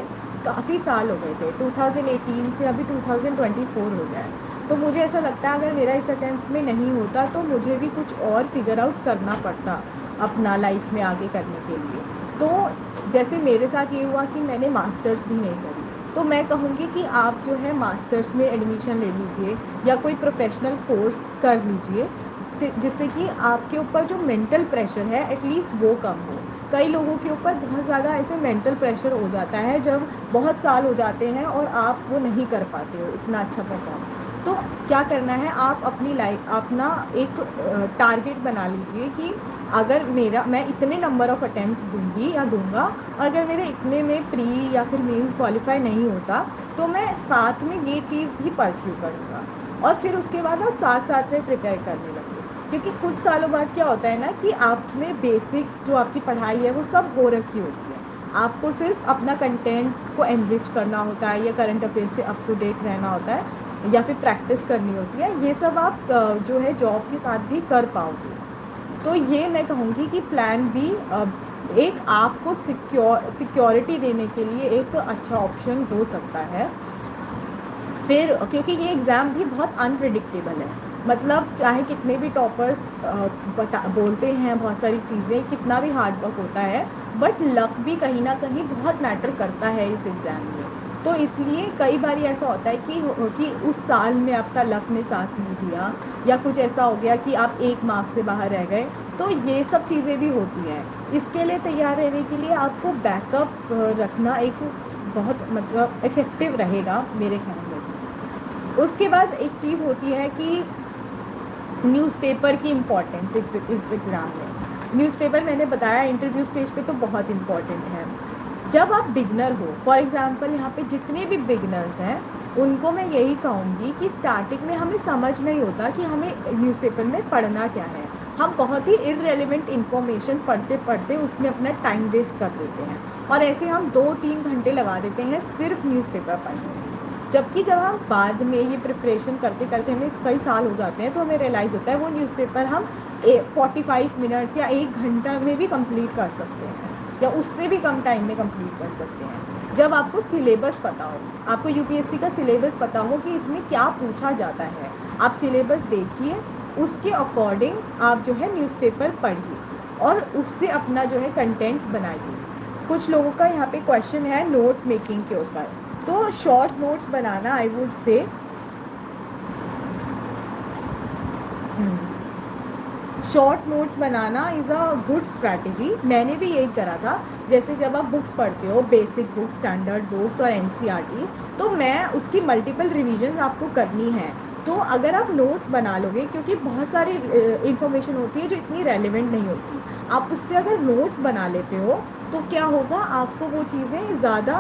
काफ़ी साल हो गए थे, 2018 से अभी 2024 हो गया है। तो मुझे ऐसा लगता है अगर मेरा इस अटेम्प्ट में नहीं होता तो मुझे भी कुछ और फिगर आउट करना पड़ता अपना लाइफ में आगे करने के लिए। तो जैसे मेरे साथ ये हुआ कि मैंने मास्टर्स भी नहीं करी, तो मैं कहूँगी कि आप जो है मास्टर्स में एडमिशन ले लीजिए या कोई प्रोफेशनल कोर्स कर लीजिए, जिससे कि आपके ऊपर जो मेंटल प्रेशर है एटलीस्ट वो कम हो। कई लोगों के ऊपर बहुत ज़्यादा ऐसे मेंटल प्रेशर हो जाता है जब बहुत साल हो जाते हैं और आप वो नहीं कर पाते हो इतना अच्छा परफॉर्म। तो क्या करना है, आप अपनी लाइफ अपना एक टारगेट बना लीजिए कि अगर मैं इतने नंबर ऑफ़ अटैम्प्ट्स दूंगी या दूंगा, अगर मेरे इतने में प्री या फिर मेंस क्वालिफाई नहीं होता तो मैं साथ में ये चीज़ भी परस्यू करूँगा और फिर उसके बाद आप साथ साथ में प्रिपेयर करने लगूँ। क्योंकि कुछ सालों बाद क्या होता है ना कि आपने बेसिक जो आपकी पढ़ाई है वो सब हो रखी होती है, आपको सिर्फ अपना कंटेंट को एनरिच करना होता है या करंट अफेयर से अप टू डेट रहना होता है या फिर प्रैक्टिस करनी होती है। ये सब आप जो है जॉब के साथ भी कर पाओगे। तो ये मैं कहूँगी कि प्लान बी एक आपको सिक्योरिटी देने के लिए एक अच्छा ऑप्शन हो सकता है। फिर क्योंकि ये एग्ज़ाम भी बहुत अनप्रिडिक्टेबल है, मतलब चाहे कितने भी टॉपर्स बोलते हैं बहुत सारी चीज़ें, कितना भी हार्ड वर्क होता है, बट लक भी कहीं ना कहीं बहुत मैटर करता है इस एग्ज़ाम में। तो इसलिए कई बार ऐसा होता है कि उस साल में आपका लक ने साथ नहीं दिया या कुछ ऐसा हो गया कि आप 1 मार्क्स से बाहर रह गए, तो ये सब चीज़ें भी होती हैं। इसके लिए तैयार रहने के लिए आपको बैकअप रखना एक बहुत मतलब इफ़ेक्टिव रहेगा मेरे ख्याल में। उसके बाद एक चीज़ होती है कि न्यूज़पेपर की इम्पोर्टेंस इस एग्ज़ाम में। न्यूज़पेपर मैंने बताया इंटरव्यू स्टेज पे तो बहुत इम्पॉर्टेंट है। जब आप बिगनर हो, फॉर एग्ज़ाम्पल यहाँ पे जितने भी बिगनर्स हैं उनको मैं यही कहूँगी कि स्टार्टिंग में हमें समझ नहीं होता कि हमें न्यूज़पेपर में पढ़ना क्या है। हम बहुत ही इररेलेवेंट इन्फॉर्मेशन पढ़ते पढ़ते उसमें अपना टाइम वेस्ट कर देते हैं और ऐसे हम 2-3 घंटे लगा देते हैं सिर्फ न्यूज़पेपर पढ़ने में। जबकि जब हम बाद में ये प्रिपरेशन करते करते हमें कई साल हो जाते हैं तो हमें रियलाइज़ होता है वो न्यूज़पेपर हम 45 मिनट्स या 1 घंटा में भी कंप्लीट कर सकते हैं या उससे भी कम टाइम में कंप्लीट कर सकते हैं। जब आपको सिलेबस पता हो, आपको यूपीएससी का सिलेबस पता हो कि इसमें क्या पूछा जाता है, आप सिलेबस देखिए, उसके अकॉर्डिंग आप जो है न्यूज़पेपर पढ़िए और उससे अपना जो है कंटेंट बनाइए। कुछ लोगों का यहाँ पे क्वेश्चन है नोट मेकिंग के ऊपर, तो short notes banana I would से short notes banana is a good strategy. मैंने भी यही करा था। जैसे जब आप बुक्स पढ़ते हो, बेसिक बुक्स, स्टैंडर्ड बुक्स और एनसीईआरटीज़, तो मैं उसकी मल्टीपल रिवीजन आपको करनी है। तो अगर आप नोट्स बना लोगे, क्योंकि बहुत सारी इन्फॉर्मेशन होती है जो इतनी रेलिवेंट नहीं होती, आप उससे अगर नोट्स बना लेते हो तो क्या होगा, आपको वो चीज़ें ज़्यादा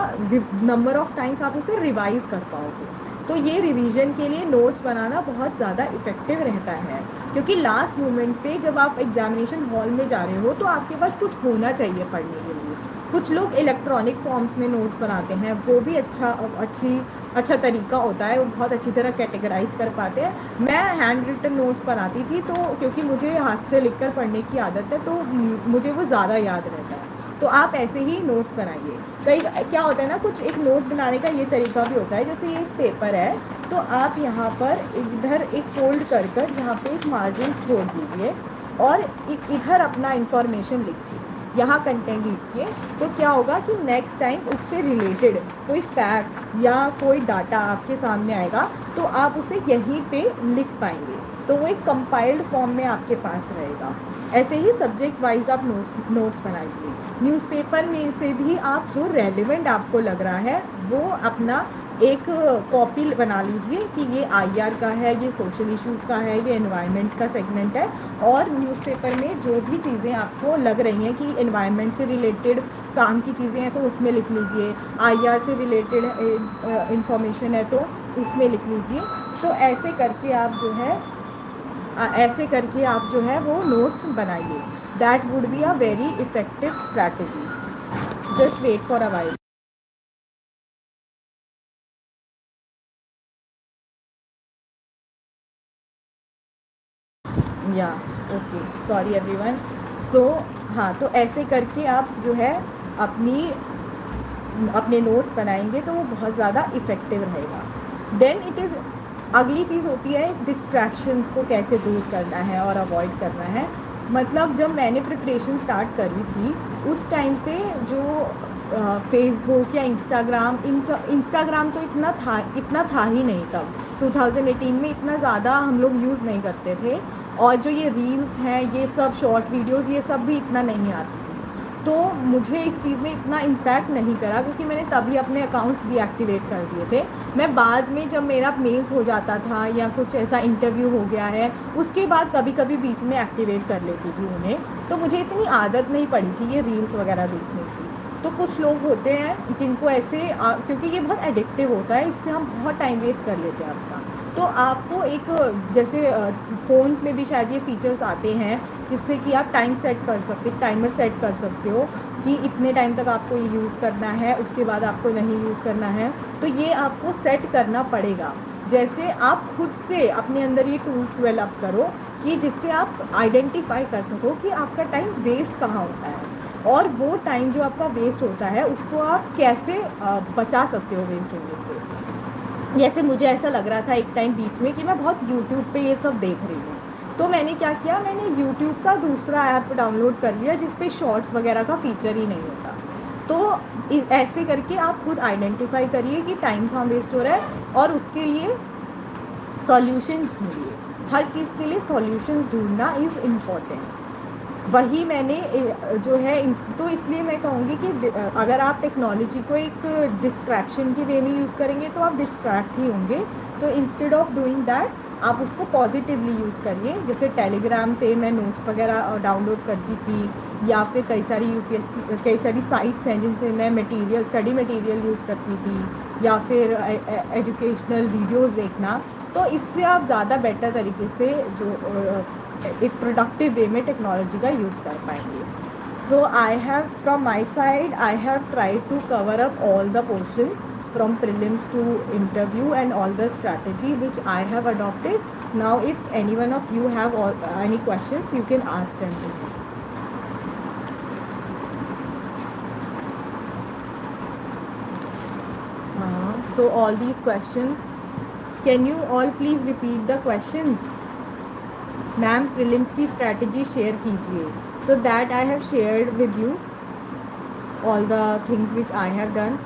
नंबर ऑफ़ टाइम्स आप उसे रिवाइज़ कर पाओगे। तो ये रिवीजन के लिए नोट्स बनाना बहुत ज़्यादा इफ़ेक्टिव रहता है, क्योंकि लास्ट मोमेंट पे जब आप एग्जामिनेशन हॉल में जा रहे हो तो आपके पास कुछ होना चाहिए पढ़ने के लिए। कुछ लोग इलेक्ट्रॉनिक फॉर्म्स में नोट्स बनाते हैं, वो भी अच्छा तरीका होता है, वो बहुत अच्छी तरह कैटेगराइज कर पाते हैं। मैं हैंड रिटन नोट्स बनाती थी, तो क्योंकि मुझे हाथ से लिख कर पढ़ने की आदत है तो मुझे वो ज़्यादा याद रहता है। तो आप ऐसे ही नोट्स बनाइए। कई क्या होता है ना, कुछ एक नोट बनाने का ये तरीका भी होता है, जैसे ये एक पेपर है तो आप यहाँ पर इधर एक फोल्ड कर कर यहाँ पे एक मार्जिन छोड़ दीजिए और इधर अपना इंफॉर्मेशन लिखिए, यहाँ कंटेंट लिखिए। तो क्या होगा कि नेक्स्ट टाइम उससे रिलेटेड कोई फैक्ट्स या कोई डाटा आपके सामने आएगा तो आप उसे यहीं पे लिख पाएंगे, तो वो एक कंपाइल्ड फॉर्म में आपके पास रहेगा। ऐसे ही सब्जेक्ट वाइज आप नोट्स बनाइए। न्यूज़पेपर में से भी आप जो रेलेवेंट आपको लग रहा है वो अपना एक कॉपी बना लीजिए कि ये आईआर का है, ये सोशल इश्यूज़ का है, ये एनवायरनमेंट का सेगमेंट है। और न्यूज़पेपर में जो भी चीज़ें आपको लग रही हैं कि एनवायरनमेंट से रिलेटेड काम की चीज़ें हैं तो उसमें लिख लीजिए, आईआर से रिलेटेड इंफॉर्मेशन है तो उसमें लिख लीजिए। तो ऐसे करके आप जो है वो नोट्स बनाइए। That would be a very effective strategy. Just wait for a while. या ओके, सॉरी एवरीवन। सो हाँ, तो ऐसे करके आप जो है अपने नोट्स बनाएंगे तो वो बहुत ज़्यादा इफ़ेक्टिव रहेगा। देन इट इज़ अगली चीज़ होती है डिस्ट्रैक्शंस को कैसे दूर करना है और अवॉइड करना है। मतलब जब मैंने प्रिपरेशन स्टार्ट करी थी उस टाइम पे जो फेसबुक या इंस्टाग्राम तो इतना था ही नहीं तब। 2018 में इतना ज़्यादा हम लोग यूज़ नहीं करते थे, और जो ये रील्स हैं, ये सब शॉर्ट वीडियोस, ये सब भी इतना नहीं आती थी। तो मुझे इस चीज़ में इतना इम्पैक्ट नहीं करा क्योंकि मैंने तभी अपने अकाउंट्स डीएक्टिवेट कर दिए थे। मैं बाद में जब मेरा मेल्स हो जाता था या कुछ ऐसा इंटरव्यू हो गया है उसके बाद कभी कभी बीच में एक्टिवेट कर लेती थी उन्हें। तो मुझे इतनी आदत नहीं पड़ी थी ये रील्स वगैरह देखने की। तो कुछ लोग होते हैं जिनको ऐसे क्योंकि ये बहुत एडिक्टिव होता है, इससे हम बहुत टाइम वेस्ट कर लेते हैं अपना। तो आपको एक जैसे फ़ोन्स में भी शायद ये फीचर्स आते हैं जिससे कि आप टाइम सेट कर सकते, टाइमर सेट कर सकते हो कि इतने टाइम तक आपको ये यूज़ करना है, उसके बाद आपको नहीं यूज़ करना है। तो ये आपको सेट करना पड़ेगा। जैसे आप खुद से अपने अंदर ये टूल्स डेवलप करो कि जिससे आप आइडेंटिफाई कर सको कि आपका टाइम वेस्ट कहाँ होता है, और वो टाइम जो आपका वेस्ट होता है उसको आप कैसे बचा सकते हो वेस्ट होने से। जैसे मुझे ऐसा लग रहा था एक टाइम बीच में कि मैं बहुत यूट्यूब पे ये सब देख रही हूँ, तो मैंने क्या किया, मैंने यूट्यूब का दूसरा ऐप डाउनलोड कर लिया जिस पे शॉर्ट्स वगैरह का फीचर ही नहीं होता। तो ऐसे करके आप खुद आइडेंटिफाई करिए कि टाइम कहाँ वेस्ट हो रहा है और उसके लिए सॉल्यूशंस ढूंढिए। हर चीज़ के लिए सॉल्यूशंस ढूंढना इज़ इम्पॉर्टेंट। वही मैंने जो है तो इसलिए मैं कहूँगी कि अगर आप टेक्नोलॉजी को एक डिस्ट्रैक्शन के वे में यूज़ करेंगे तो आप डिस्ट्रैक्ट ही होंगे। तो इंस्टेड ऑफ डूइंग दैट आप उसको पॉजिटिवली यूज़ करिए। जैसे टेलीग्राम पे मैं नोट्स वगैरह डाउनलोड करती थी, या फिर कई सारी साइट्स हैं जिनसे मैं स्टडी मटेरियल यूज़ करती थी, या फिर एजुकेशनल वीडियोस देखना। तो इससे आप ज़्यादा बेटर तरीके से जो एक प्रोडक्टिव वे में टेक्नोलॉजी का यूज़ कर पाएंगे। So I have from my side I have tried to cover up all the portions from prelims to interview and all the strategy which I have adopted. Now if any one of you have any questions you can ask them to me. So all these questions, can you all please repeat the questions? Ma'am prelims की strategy share कीजिए। So that I have shared with you all the things which I have done.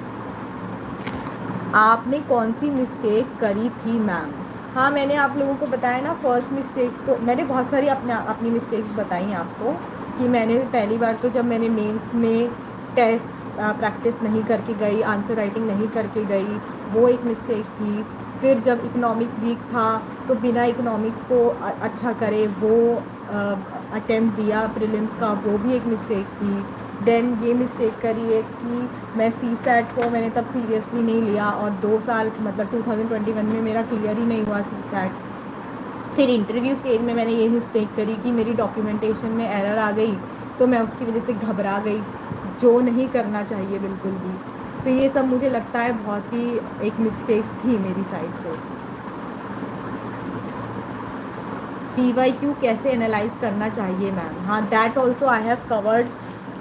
आपने कौन सी mistake करी थी ma'am? हाँ, मैंने आप लोगों को बताया ना, फर्स्ट मिस्टेक्स तो मैंने बहुत सारी अपनी मिस्टेक्स बताई आपको कि मैंने पहली बार तो जब मैंने मेंस में टेस्ट प्रैक्टिस नहीं करके गई, आंसर राइटिंग नहीं करके गई, वो एक मिस्टेक थी। फिर जब इकोनॉमिक्स वीक था तो बिना इकोनॉमिक्स को अच्छा करे वो अटेम्प्ट दिया प्रीलिम्स का, वो भी एक मिस्टेक थी। देन ये मिस्टेक करी है कि मैं CSAT को मैंने तब सीरियसली नहीं लिया और 2 साल मतलब 2021 में मेरा क्लियर ही नहीं हुआ CSAT। फिर इंटरव्यू स्टेज में मैंने ये मिस्टेक करी कि मेरी डॉक्यूमेंटेशन में एरर आ गई तो मैं उसकी वजह से घबरा गई, जो नहीं करना चाहिए बिल्कुल भी। तो ये सब मुझे लगता है बहुत ही एक मिस्टेक्स थी मेरी साइड से। PYQ कैसे एनालाइज करना चाहिए मैम? हाँ, that also I have covered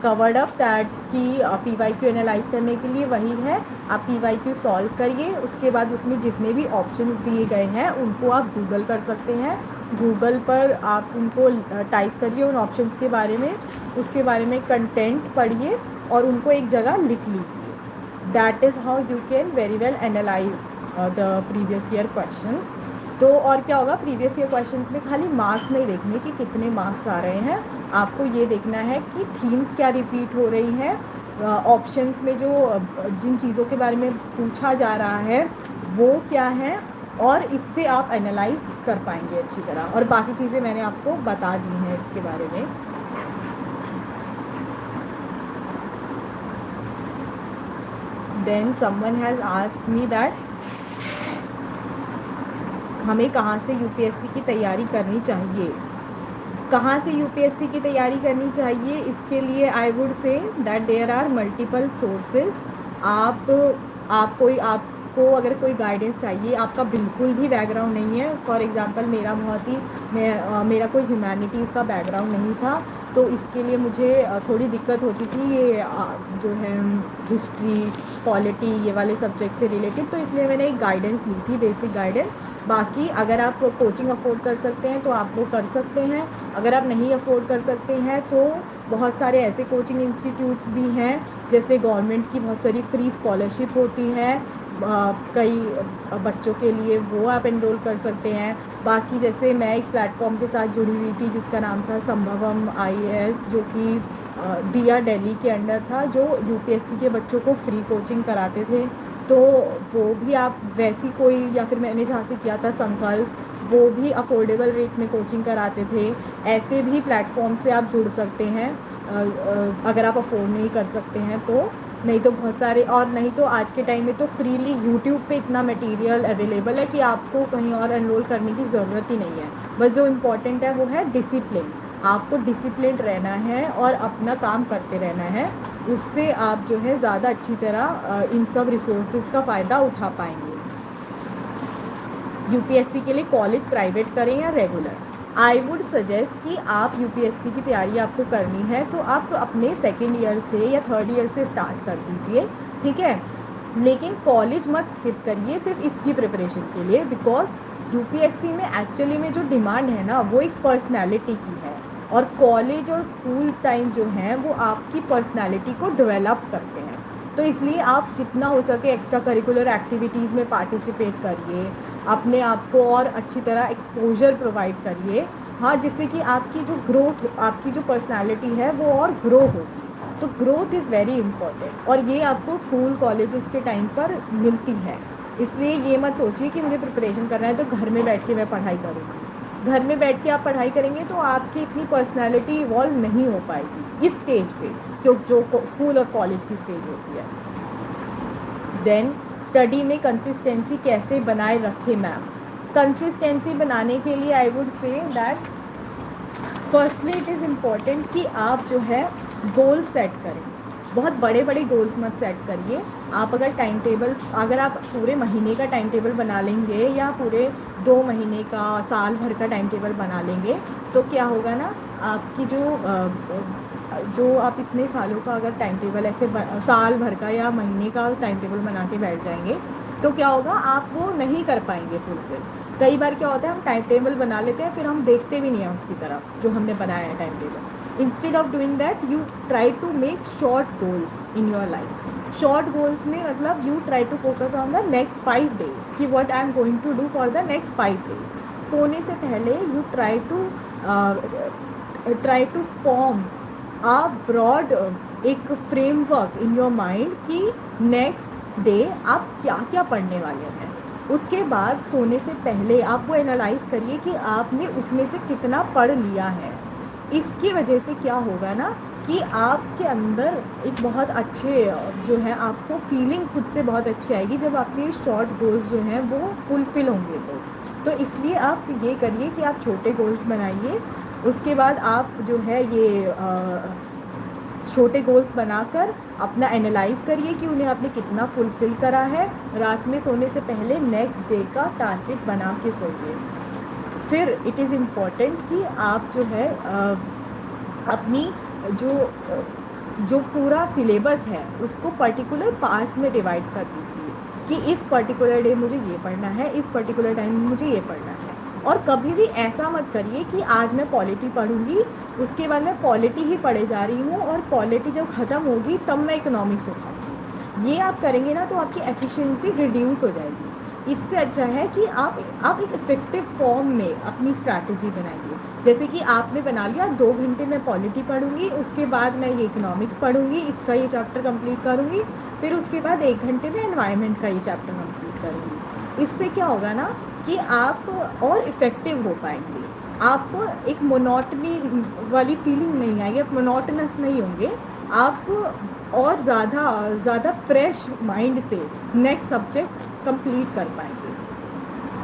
covered up that कि PYQ एनालाइज करने के लिए वही है, आप PYQ सॉल्व करिए। उसके बाद उसमें जितने भी ऑप्शंस दिए गए हैं उनको आप गूगल कर सकते हैं। गूगल पर आप उनको टाइप करिए उन ऑप्शंस के बारे में, उसके बारे में कंटेंट पढ़िए और उनको एक जगह लिख लीजिए। That is how you can very well analyse the previous year questions. तो और क्या होगा, प्रीवियस ईयर क्वेश्चंस में खाली मार्क्स नहीं देखने कि कितने मार्क्स आ रहे हैं, आपको ये देखना है कि थीम्स क्या रिपीट हो रही हैं, ऑप्शंस में जो जिन चीज़ों के बारे में पूछा जा रहा है वो क्या है, और इससे आप एनालाइज कर पाएंगे अच्छी तरह। और बाकी चीज़ें मैंने आपको बता दी हैं इसके बारे में। Then someone has asked me that हमें कहाँ से यूपीएससी की तैयारी करनी चाहिए। कहाँ से यूपीएससी की तैयारी करनी चाहिए, इसके लिए I would say that there are multiple sources. आपको अगर कोई गाइडेंस चाहिए, आपका बिल्कुल भी बैकग्राउंड नहीं है, फॉर एग्जांपल मेरा कोई ह्यूमैनिटीज़ का बैकग्राउंड नहीं था, तो इसके लिए मुझे थोड़ी दिक्कत होती थी ये जो है हिस्ट्री, पॉलिटी, ये वाले सब्जेक्ट से रिलेटेड, तो इसलिए मैंने एक गाइडेंस ली थी, बेसिक गाइडेंस। बाकी अगर आप कोचिंग अफोर्ड कर सकते हैं तो आप वो कर सकते हैं, अगर आप नहीं अफोर्ड कर सकते हैं तो बहुत सारे ऐसे कोचिंग इंस्टीट्यूट्स भी हैं, जैसे गवर्नमेंट की बहुत सारी फ्री स्कॉलरशिप होती है कई बच्चों के लिए, वो आप एनरोल कर सकते हैं। बाकी जैसे मैं एक प्लेटफॉर्म के साथ जुड़ी हुई थी जिसका नाम था संभवम IAS, जो कि दिया दिल्ली के अंडर था, जो यूपीएससी के बच्चों को फ्री कोचिंग कराते थे, तो वो भी आप वैसी कोई, या फिर मैंने जहाँ से किया था संकल्प, वो भी अफोर्डेबल रेट में कोचिंग कराते थे। ऐसे भी प्लेटफॉर्म से आप जुड़ सकते हैं अगर आप अफोर्ड नहीं कर सकते हैं तो। नहीं तो बहुत सारे, और नहीं तो आज के टाइम में तो फ्रीली यूट्यूब पे इतना मटेरियल अवेलेबल है कि आपको कहीं और एनरोल करने की ज़रूरत ही नहीं है। बस जो इम्पोर्टेंट है वो है डिसिप्लिन। आपको डिसिप्लिन रहना है और अपना काम करते रहना है, उससे आप जो है ज़्यादा अच्छी तरह इन सब रिसोर्सेज का फ़ायदा उठा पाएंगे। यूपीएससी के लिए कॉलेज प्राइवेट करें या रेगुलर, आई वुड सजेस्ट कि आप यूपीएससी की तैयारी आपको करनी है तो आप अपने सेकेंड ईयर से या थर्ड ईयर से स्टार्ट कर दीजिए, ठीक है। लेकिन कॉलेज मत स्किप करिए सिर्फ इसकी प्रिपरेशन के लिए, बिकॉज यूपीएससी में एक्चुअली में जो डिमांड है ना वो एक पर्सनैलिटी की है, और कॉलेज और स्कूल टाइम जो है वो आपकी पर्सनैलिटी को डेवलप करते हैं। तो इसलिए आप जितना हो सके एक्स्ट्रा करिकुलर एक्टिविटीज़ में पार्टिसिपेट करिए, अपने आप को और अच्छी तरह एक्सपोजर प्रोवाइड करिए, हाँ, जिससे कि आपकी जो ग्रोथ, आपकी जो पर्सनैलिटी है वो और ग्रो होगी। तो ग्रोथ इज़ वेरी इंपॉर्टेंट, और ये आपको स्कूल कॉलेजेस के टाइम पर मिलती है। इसलिए ये मत सोचिए कि मुझे प्रिपरेशन करना है तो घर में बैठ के मैं पढ़ाई करूँगी। घर में बैठ के आप पढ़ाई करेंगे तो आपकी इतनी पर्सनैलिटी इवॉल्व नहीं हो पाएगी इस स्टेज पे, क्योंकि जो स्कूल और कॉलेज की स्टेज होती है। देन स्टडी में कंसिस्टेंसी कैसे बनाए रखें मैम। कंसिस्टेंसी बनाने के लिए I would say that firstly it is important कि आप जो है गोल सेट करें। बहुत बड़े बड़े गोल्स मत सेट करिए। आप अगर टाइम टेबल, अगर आप पूरे महीने का टाइम टेबल बना लेंगे या पूरे 2 महीने का, साल भर का टाइम टेबल बना लेंगे, तो क्या होगा ना, आपकी जो आप इतने सालों का अगर टाइम टेबल ऐसे साल भर का या महीने का टाइम टेबल बना के बैठ जाएंगे, तो क्या होगा, आप वो नहीं कर पाएंगे फुलफिल। कई बार क्या होता है, हम टाइम टेबल बना लेते हैं, फिर हम देखते भी नहीं हैं उसकी तरफ जो हमने बनाया है time table. Instead of doing that you try to make short goals in your life. Short goals में मतलब you try to focus on the next 5 days कि what I am going to do for the next 5 days। सोने से पहले you try to form a broad एक framework in your mind कि next day आप क्या क्या पढ़ने वाले हैं। उसके बाद सोने से पहले आप वो एनालाइज करिए कि आपने उसमें से कितना पढ़ लिया है। इसकी वजह से क्या होगा ना कि आपके अंदर एक बहुत अच्छे जो है, आपको फीलिंग खुद से बहुत अच्छी आएगी जब आपके शॉर्ट गोल्स जो हैं वो फुलफ़िल होंगे। तो इसलिए आप ये करिए कि आप छोटे गोल्स बनाइए। उसके बाद आप जो है ये छोटे गोल्स बनाकर अपना एनालाइज करिए कि उन्हें आपने कितना फुलफ़िल करा है। रात में सोने से पहले नेक्स्ट डे का टारगेट बना के सोइए। फिर इट इज़ इम्पॉर्टेंट कि आप जो है अपनी जो जो पूरा सिलेबस है उसको पर्टिकुलर पार्ट्स में डिवाइड कर दीजिए कि इस पर्टिकुलर डे मुझे ये पढ़ना है, इस पर्टिकुलर टाइम मुझे ये पढ़ना है। और कभी भी ऐसा मत करिए कि आज मैं पॉलिटी पढ़ूंगी, उसके बाद मैं पॉलिटी ही पढ़े जा रही हूँ और पॉलिटी जब ख़त्म होगी तब मैं इकोनॉमिक्स उठाऊँगी। ये आप करेंगे ना तो आपकी एफिशिएंसी रिड्यूस हो जाएगी। इससे अच्छा है कि आप एक इफ़ेक्टिव फॉर्म में अपनी स्ट्रैटेजी बनाइए। जैसे कि आपने बना लिया 2 घंटे मैं पॉलिटी पढ़ूंगी, उसके बाद मैं ये इकोनॉमिक्स पढ़ूंगी, इसका ये चैप्टर कंप्लीट करूंगी, फिर उसके बाद 1 घंटे में एनवायरनमेंट का ये चैप्टर कंप्लीट करूंगी। इससे क्या होगा ना कि आप और इफ़ेक्टिव हो पाएंगे, आपको एक मोनोटनी वाली फीलिंग नहीं आएगी, आप मोनोटनस नहीं होंगे, आप और ज़्यादा फ्रेश माइंड से नेक्स्ट सब्जेक्ट कंप्लीट कर पाएंगे।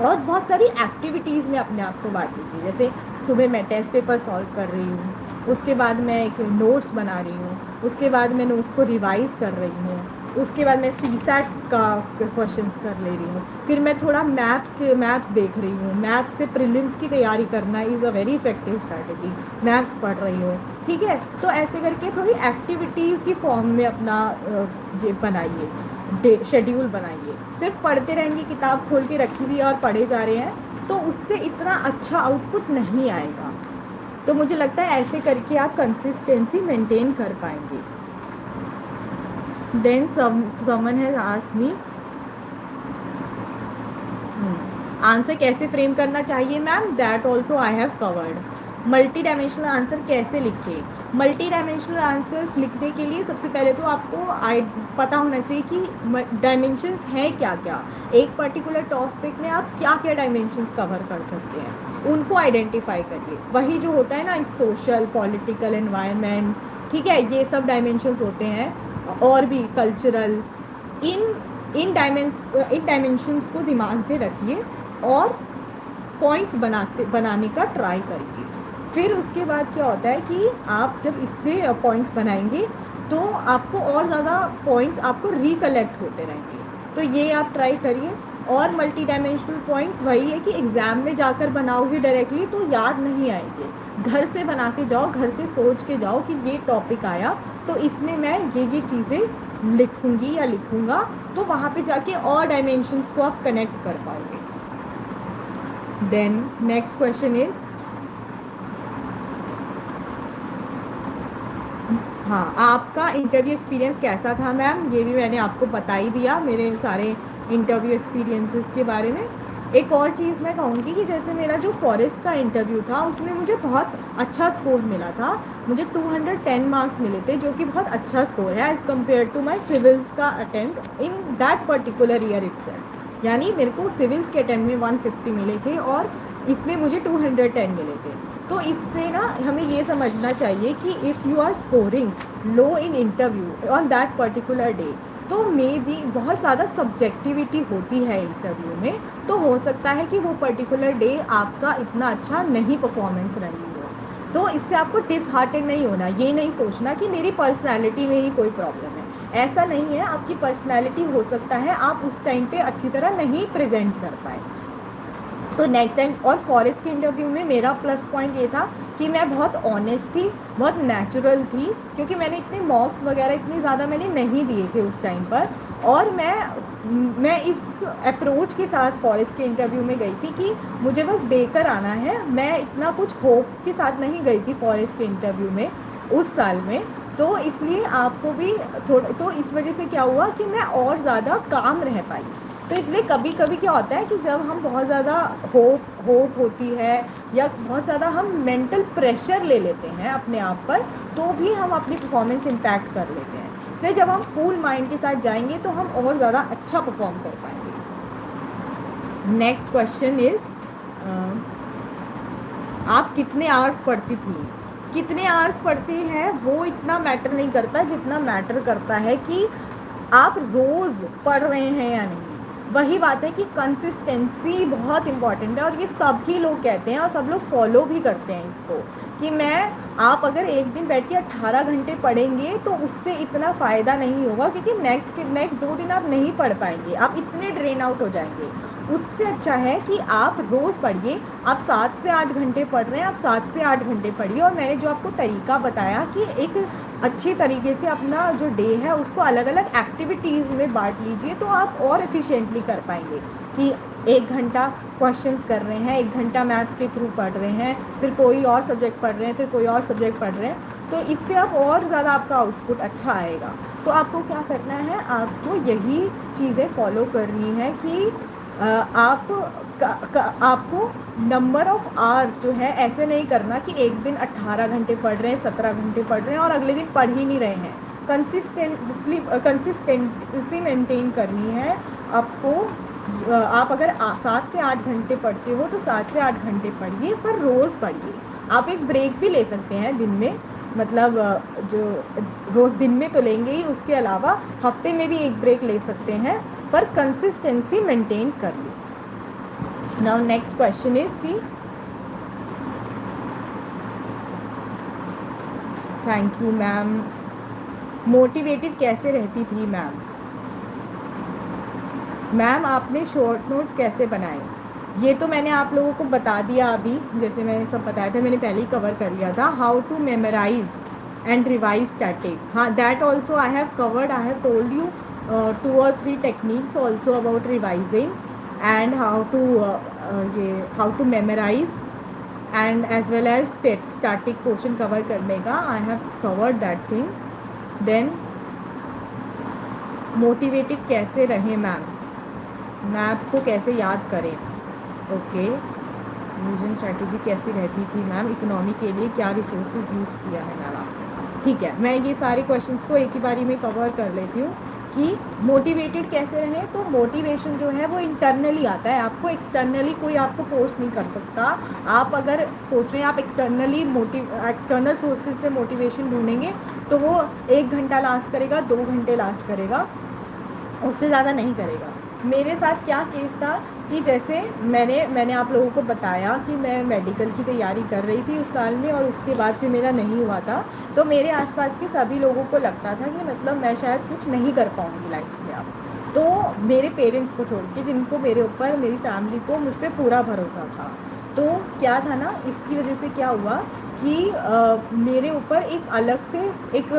और बहुत सारी एक्टिविटीज़ में अपने आप को बांट लीजिए। जैसे सुबह मैं टेस्ट पेपर सॉल्व कर रही हूँ, उसके बाद मैं एक नोट्स बना रही हूँ, उसके बाद मैं नोट्स को रिवाइज़ कर रही हूँ, उसके बाद मैं सीसैट का क्वेश्चंस कर ले रही हूँ, फिर मैं थोड़ा मैप्स देख रही हूँ। मैप्स से प्रीलिम्स की तैयारी करना is a very effective strategy. Maps पढ़ रही हूँ, ठीक है। तो ऐसे करके थोड़ी एक्टिविटीज़ की फॉर्म में अपना ये बनाइए, शेड्यूल बनाइए। सिर्फ पढ़ते रहेंगे, किताब खोल के रखी हुई है और पढ़े जा रहे हैं, तो उससे इतना अच्छा आउटपुट नहीं आएगा। तो मुझे लगता है ऐसे करके आप कंसिस्टेंसी मेंटेन कर पाएंगे। देन someone has asked me answer कैसे फ्रेम करना चाहिए ma'am, that also I have covered. Multi dimensional answer कैसे लिखें। मल्टी डायमेंशनल आंसर्स लिखने के लिए सबसे पहले तो आपको पता होना चाहिए कि डायमेंशंस हैं क्या क्या। एक पर्टिकुलर टॉपिक में आप क्या क्या डायमेंशंस कवर कर सकते हैं, उनको आइडेंटिफाई करिए। वही जो होता है ना, सोशल, पॉलिटिकल, एनवायरनमेंट, ठीक है, ये सब डायमेंशंस होते हैं, और भी कल्चरल। इन डायमेंशंस को दिमाग में रखिए और पॉइंट्स बनाने का ट्राई करिए। फिर उसके बाद क्या होता है कि आप जब इससे पॉइंट्स बनाएंगे तो आपको और ज़्यादा पॉइंट्स आपको रिकलेक्ट होते रहेंगे। तो ये आप ट्राई करिए। और मल्टी डायमेंशनल पॉइंट्स वही है कि एग्ज़ाम में जाकर बनाओगे डायरेक्टली तो याद नहीं आएंगे। घर से बना के जाओ, घर से सोच के जाओ कि ये टॉपिक आया तो इसमें मैं ये चीज़ें लिखूंगी या लिखूंगा, तो वहाँ पे जाके और डायमेंशंस को आप कनेक्ट कर पाओगे। देन नेक्स्ट क्वेश्चन इज, हाँ, आपका इंटरव्यू एक्सपीरियंस कैसा था मैम। ये भी मैंने आपको बता ही दिया मेरे सारे इंटरव्यू एक्सपीरियंसेस के बारे में। एक और चीज़ मैं कहूँगी कि जैसे मेरा जो फॉरेस्ट का इंटरव्यू था उसमें मुझे बहुत अच्छा स्कोर मिला था। मुझे 210 मार्क्स मिले थे, जो कि बहुत अच्छा स्कोर है as compare to my civils का attempt in that particular year itself. यानी मेरे को सिविल्स के अटेम्प्ट में 150 मिले थे और इसमें मुझे 210 मिले थे। तो इससे ना हमें ये समझना चाहिए कि if you are scoring low in interview on that particular day, तो मे बी बहुत ज़्यादा सब्जेक्टिविटी होती है इंटरव्यू में, तो हो सकता है कि वो पर्टिकुलर डे आपका इतना अच्छा नहीं परफॉर्मेंस रही हो। तो इससे आपको डिसहार्टेड नहीं होना, ये नहीं सोचना कि मेरी पर्सनैलिटी में ही कोई प्रॉब्लम है। ऐसा नहीं है, आपकी पर्सनैलिटी हो सकता है आप उस टाइम पे अच्छी तरह नहीं प्रेजेंट कर पाए। तो नेक्स्ट टाइम, और फॉरेस्ट के इंटरव्यू में मेरा प्लस पॉइंट ये था कि मैं बहुत ऑनेस्ट थी, बहुत नेचुरल थी, क्योंकि मैंने इतने मॉक्स वगैरह इतने ज़्यादा मैंने नहीं दिए थे उस टाइम पर। और मैं इस अप्रोच के साथ फॉरेस्ट के इंटरव्यू में गई थी कि मुझे बस देकर आना है। मैं इतना कुछ होप के साथ नहीं गई थी फॉरेस्ट के इंटरव्यू में उस साल में। तो इसलिए आपको भी थोड़ा, तो इस वजह से क्या हुआ कि मैं और ज़्यादा काम रह पाई। तो इसलिए कभी कभी क्या होता है कि जब हम बहुत ज़्यादा होप होती है या बहुत ज़्यादा हम मेंटल प्रेशर ले लेते हैं अपने आप पर, तो भी हम अपनी परफॉर्मेंस इम्पैक्ट कर लेते हैं। इसलिए जब हम कूल माइंड के साथ जाएंगे तो हम और ज़्यादा अच्छा परफॉर्म कर पाएंगे। नेक्स्ट क्वेश्चन इज़, आप कितने आवर्स पढ़ती थी। कितने आवर्स पढ़ते हैं वो इतना मैटर नहीं करता, जितना मैटर करता है कि आप रोज़ पढ़ रहे हैं या नहीं। वही बात है कि कंसिस्टेंसी बहुत इंपॉर्टेंट है, और ये सभी लोग कहते हैं और सब लोग फॉलो भी करते हैं इसको कि आप अगर एक दिन बैठ के 18 घंटे पढ़ेंगे तो उससे इतना फ़ायदा नहीं होगा, क्योंकि नेक्स्ट 2 दिन आप नहीं पढ़ पाएंगे, आप इतने ड्रेन आउट हो जाएंगे। उससे अच्छा है कि आप रोज़ पढ़िए। आप 7 से 8 घंटे पढ़ रहे हैं, आप 7 से 8 घंटे पढ़िए। और मैंने जो आपको तरीका बताया कि एक अच्छी तरीके से अपना जो डे है उसको अलग अलग एक्टिविटीज़ में बांट लीजिए, तो आप और एफिशिएंटली कर पाएंगे। कि 1 घंटा क्वेश्चंस कर रहे हैं, 1 घंटा मैथ्स के थ्रू पढ़ रहे हैं, फिर कोई और सब्जेक्ट पढ़ रहे हैं, फिर कोई और सब्जेक्ट पढ़ रहे हैं, तो इससे आप और ज़्यादा आपका आउटपुट अच्छा आएगा। तो आपको क्या करना है, आपको यही चीज़ें फॉलो करनी है कि आपको नंबर ऑफ़ आवर्स जो है ऐसे नहीं करना कि एक दिन 18 घंटे पढ़ रहे हैं, 17 घंटे पढ़ रहे हैं और अगले दिन पढ़ ही नहीं रहे हैं। कंसिस्टेंसी मेंटेन करनी है आपको। आप अगर 7 से 8 घंटे पढ़ते हो तो 7 से 8 घंटे पढ़िए, पर रोज़ पढ़िए। आप एक ब्रेक भी ले सकते हैं दिन में, मतलब जो रोज़ दिन में तो लेंगे ही, उसके अलावा हफ्ते में भी एक ब्रेक ले सकते हैं, पर कंसिस्टेंसी मेंटेन करिए। नाउ नेक्स्ट क्वेश्चन इज कि थैंक यू मैम, मोटिवेटेड कैसे रहती थी मैम? मैम आपने शॉर्ट नोट्स कैसे बनाए? ये तो मैंने आप लोगों को बता दिया अभी, जैसे मैंने सब बताया था, मैंने पहले ही कवर कर लिया था। How to memorise and revise static, हाँ that also I have covered. I have told you 2 or 3 techniques also about revising and how to memorise and as well as static portion cover करने का। I have covered that thing. Then motivated कैसे रहें ma'am? Maps को कैसे याद करें? Okay. Vision strategy कैसी रहती थी मैम? इकोनॉमी के लिए क्या रिसोर्सेज यूज़ किया है मैम आपने? ठीक है, मैं ये सारे क्वेश्चंस को एक ही बारी में कवर कर लेती हूँ कि मोटिवेटेड कैसे रहें। तो मोटिवेशन जो है वो इंटरनली आता है, आपको एक्सटर्नली कोई आपको फोर्स नहीं कर सकता। आप अगर सोच रहे हैं आप एक्सटर्नल सोर्सेज से मोटिवेशन ढूंढेंगे तो वो 1 घंटा लास्ट करेगा, 2 घंटे लास्ट करेगा, उससे ज़्यादा नहीं करेगा। मेरे साथ क्या केस था कि जैसे मैंने आप लोगों को बताया कि मैं मेडिकल की तैयारी कर रही थी उस साल में, और उसके बाद फिर मेरा नहीं हुआ था। तो मेरे आसपास के सभी लोगों को लगता था कि मतलब मैं शायद कुछ नहीं कर पाऊँगी लाइफ में अब। तो मेरे पेरेंट्स को छोड़ के, जिनको मेरे ऊपर, मेरी फैमिली को मुझ पर पूरा भरोसा था, तो क्या था ना, इसकी वजह से क्या हुआ कि मेरे ऊपर एक अलग से एक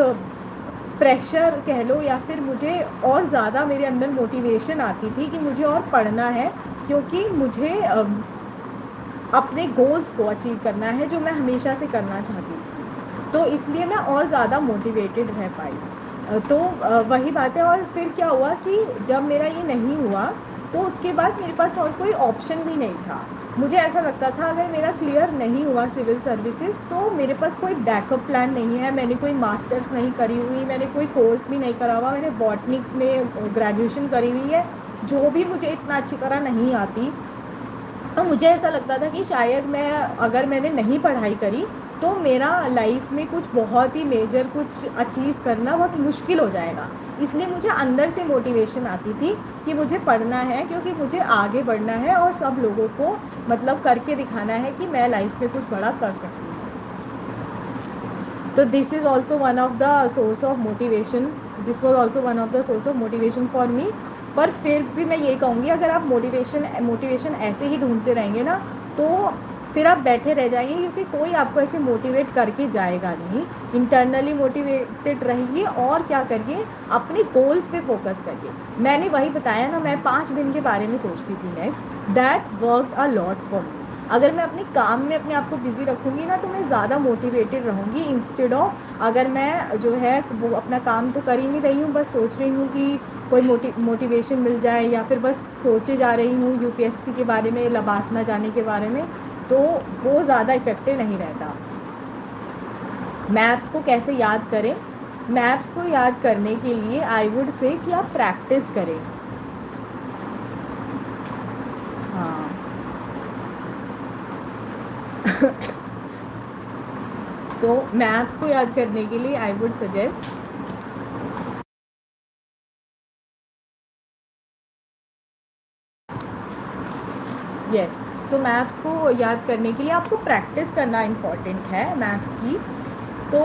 प्रेशर कह लो, या फिर मुझे और ज़्यादा मेरे अंदर मोटिवेशन आती थी कि मुझे और पढ़ना है, क्योंकि मुझे अपने गोल्स को अचीव करना है जो मैं हमेशा से करना चाहती थी। तो इसलिए मैं और ज़्यादा मोटिवेटेड रह पाई। तो वही बात है। और फिर क्या हुआ कि जब मेरा ये नहीं हुआ तो उसके बाद मेरे पास और कोई ऑप्शन भी नहीं था। मुझे ऐसा लगता था अगर मेरा क्लियर नहीं हुआ सिविल सर्विसेज तो मेरे पास कोई बैकअप प्लान नहीं है। मैंने कोई मास्टर्स नहीं करी हुई, मैंने कोई कोर्स भी नहीं करा हुआ, मैंने बॉटनी में ग्रेजुएशन करी हुई है जो भी मुझे इतना अच्छी तरह नहीं आती। तो मुझे ऐसा लगता था कि शायद अगर मैंने नहीं पढ़ाई करी तो मेरा लाइफ में कुछ बहुत ही मेजर कुछ अचीव करना बहुत मुश्किल हो जाएगा। इसलिए मुझे अंदर से मोटिवेशन आती थी कि मुझे पढ़ना है, क्योंकि मुझे आगे बढ़ना है और सब लोगों को मतलब करके दिखाना है कि मैं लाइफ में कुछ बड़ा कर सकती हूँ। तो this is also one of the source of motivation, this was also one of the source of motivation for me. पर फिर भी मैं ये कहूँगी, अगर आप मोटिवेशन ऐसे ही ढूंढते रहेंगे ना तो फिर आप बैठे रह जाएंगे, क्योंकि कोई आपको ऐसे मोटिवेट करके जाएगा नहीं। इंटरनली मोटिवेटेड रहिए और क्या करिए, अपने गोल्स पे फोकस करिए। मैंने वही बताया ना, मैं 5 दिन के बारे में सोचती थी next, that work a lot for me. अगर मैं अपने काम में अपने आप को बिज़ी रखूँगी ना तो मैं ज़्यादा मोटिवेटेड रहूँगी, इंस्टेड ऑफ अगर मैं जो है वो अपना काम तो कर ही नहीं रही हूँ, बस सोच रही हूँ कि कोई मोटिवेशन मिल जाए, या फिर बस सोचे जा रही हूँ यूपीएससी के बारे में, लबासना जाने के बारे में, तो वो ज़्यादा इफ़ेक्टिव नहीं रहता। मैप्स को कैसे याद करें? मैप्स को याद करने के लिए आई वुड से कि आप प्रैक्टिस करें। हाँ तो मैप्स को याद करने के लिए I would suggest yes, so maps को याद करने के लिए आपको प्रैक्टिस करना इम्पॉर्टेंट है मैप्स की। तो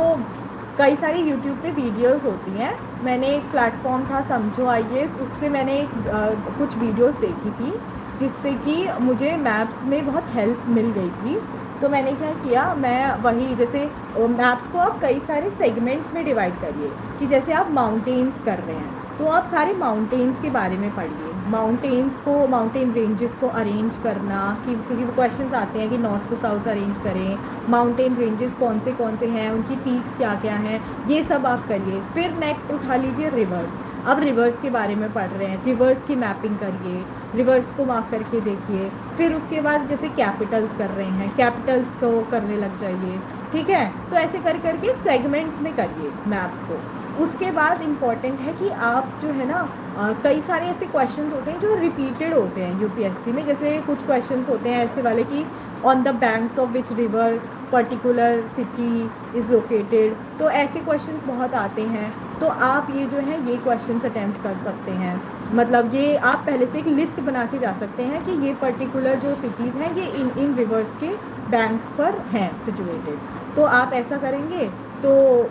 कई सारी यूट्यूब पे वीडियोस होती हैं। मैंने एक प्लेटफॉर्म था समझो IAS, उससे मैंने कुछ वीडियोस देखी थी जिससे कि मुझे मैप्स में बहुत हेल्प मिल गई थी। तो मैंने क्या किया, मैं वही जैसे मैप्स को आप कई सारे सेगमेंट्स में डिवाइड करिए कि जैसे आप माउंटेन्स कर रहे हैं तो आप सारे माउंटेन्स के बारे में पढ़िए, माउंटेन्स को, माउंटेन रेंजेस को अरेंज करना, कि क्योंकि वो क्वेश्चंस आते हैं कि नॉर्थ टू साउथ अरेंज करें, माउंटेन रेंजेस कौन से हैं, उनकी पीक्स क्या क्या हैं, ये सब आप करिए। फिर नेक्स्ट उठा लीजिए रिवर्स। अब रिवर्स के बारे में पढ़ रहे हैं, रिवर्स की मैपिंग करिए, रिवर्स को मार्क करके देखिए। फिर उसके बाद जैसे कैपिटल्स कर रहे हैं, कैपिटल्स को करने लग जाइए, ठीक है। तो ऐसे कर करके सेगमेंट्स में करिए मैप्स को। उसके बाद इम्पॉर्टेंट है कि आप जो है ना कई सारे ऐसे क्वेश्चंस होते हैं जो रिपीटेड होते हैं यूपीएससी में। जैसे कुछ क्वेश्चंस होते हैं ऐसे वाले कि on the banks of which river particular city is located, तो ऐसे क्वेश्चंस बहुत आते हैं। तो आप ये जो है ये क्वेश्चंस अटेम्प्ट कर सकते हैं। मतलब ये आप पहले से एक लिस्ट बना के जा सकते हैं कि ये पर्टिकुलर जो सिटीज़ हैं ये इन रिवर्स के बैंक्स पर हैं सिचुएटेड। तो आप ऐसा करेंगे तो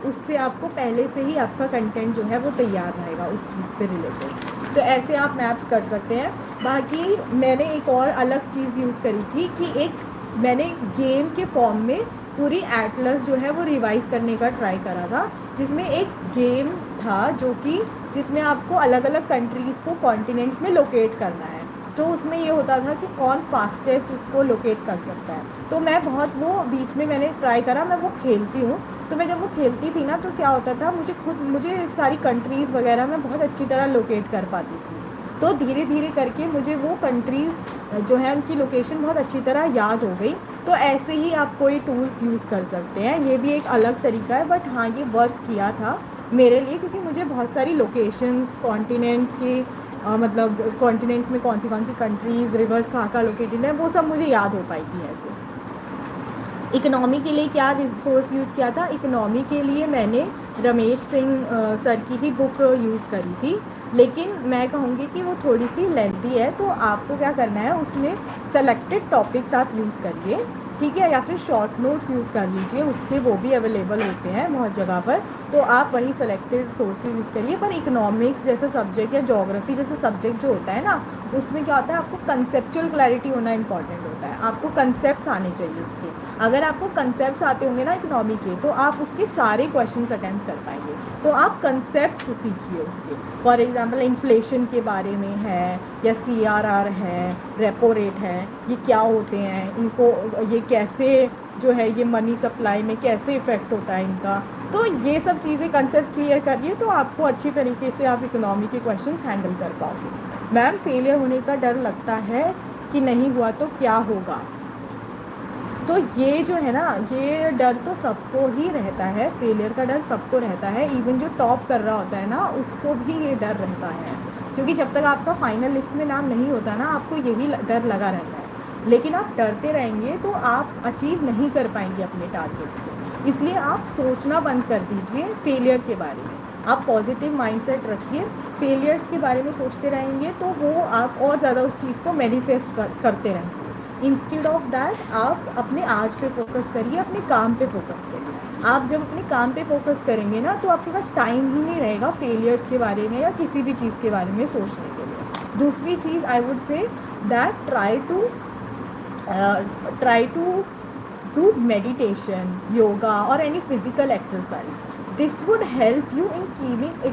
उससे आपको पहले से ही आपका कंटेंट जो है वो तैयार रहेगा उस चीज़ से रिलेटेड। तो ऐसे आप मैप्स कर सकते हैं। बाकी मैंने एक और अलग चीज़ यूज़ करी थी कि एक मैंने गेम के फॉर्म में पूरी एटलस जो है वो रिवाइज़ करने का ट्राई करा था, जिसमें एक गेम था जो कि जिसमें आपको अलग अलग कंट्रीज़ को कॉन्टिनेंट्स में लोकेट करना है। तो उसमें ये होता था कि कौन फास्टेस्ट उसको लोकेट कर सकता है। तो मैं बहुत वो बीच में मैंने ट्राई करा, मैं वो खेलती हूँ। तो मैं जब वो खेलती थी ना तो क्या होता था, मुझे सारी कंट्रीज़ वगैरह मैं बहुत अच्छी तरह लोकेट कर पाती थी। तो धीरे धीरे करके मुझे वो कंट्रीज़ जो है उनकी लोकेशन बहुत अच्छी तरह याद हो गई। तो ऐसे ही आप कोई टूल्स यूज़ कर सकते हैं। ये भी एक अलग तरीका है, बट हाँ ये वर्क किया था मेरे लिए, क्योंकि मुझे बहुत सारी लोकेशंस कॉन्टिनेंट्स की मतलब कॉन्टिनेंट्स में कौन सी कंट्रीज़ रिवर्स कहाँ लोकेटेड है वो सब मुझे याद हो पाई थी ऐसे। इकोनॉमी के लिए क्या रिसोर्स यूज़ किया था, इकोनॉमी के लिए मैंने रमेश सिंह सर की ही बुक यूज़ करी थी, लेकिन मैं कहूँगी कि वो थोड़ी सी लेंथी है। तो आपको क्या करना है, उसमें सेलेक्टेड टॉपिक्स आप यूज़ करिए, ठीक है, या फिर शॉर्ट नोट्स यूज़ कर लीजिए, उसके वो भी अवेलेबल होते हैं बहुत जगह पर। तो आप वही सेलेक्टेड सोर्सेज यूज़ करिए। पर इकोनॉमिक्स जैसा सब्जेक्ट या ज्योग्राफी जैसा सब्जेक्ट जो होता है ना, उसमें क्या होता है, आपको कंसेप्चुअल क्लैरिटी होना इंपॉर्टेंट होता है। आपको कंसेप्ट्स आने चाहिए उसके। अगर आपको कंसेप्ट्स आते होंगे ना इकोनॉमी के, तो आप उसके सारे क्वेश्चंस अटेम्प्ट कर पाएंगे। तो आप कंसेप्ट्स सीखिए उसके। फॉर एग्जांपल इन्फ्लेशन के बारे में है, या सीआरआर है, रेपो रेट है, ये क्या होते हैं, इनको ये कैसे जो है ये मनी सप्लाई में कैसे इफ़ेक्ट होता है इनका। तो ये सब चीज़ें कंसेप्ट्स क्लियर करिए तो आपको अच्छी तरीके से आप इकोनॉमी के क्वेश्चंस हैंडल कर पाओगे। मैम फेलियर होने का डर लगता है कि नहीं हुआ तो क्या होगा? तो ये जो है ना, ये डर तो सबको ही रहता है, फेलियर का डर सबको रहता है। इवन जो टॉप कर रहा होता है ना उसको भी ये डर रहता है, क्योंकि जब तक आपका फाइनल लिस्ट में नाम नहीं होता ना आपको यही डर लगा रहता है। लेकिन आप डरते रहेंगे तो आप अचीव नहीं कर पाएंगे अपने टारगेट्स को। इसलिए आप सोचना बंद कर दीजिए फेलियर के बारे में। आप पॉजिटिव माइंडसेट रखिए। फेलियर्स के बारे में सोचते रहेंगे तो वो आप और ज़्यादा उस चीज़ को मैनिफेस्ट करते रहेंगे। इंस्टेड ऑफ दैट आप अपने आज पे फोकस करिए, अपने काम पे फोकस करिए। आप जब अपने काम पे फोकस करेंगे ना तो आपके पास टाइम ही नहीं रहेगा फेलियर्स के बारे में या किसी भी चीज़ के बारे में सोचने के लिए। दूसरी चीज़ I would say that try to do meditation, yoga और any physical exercise. This would help you in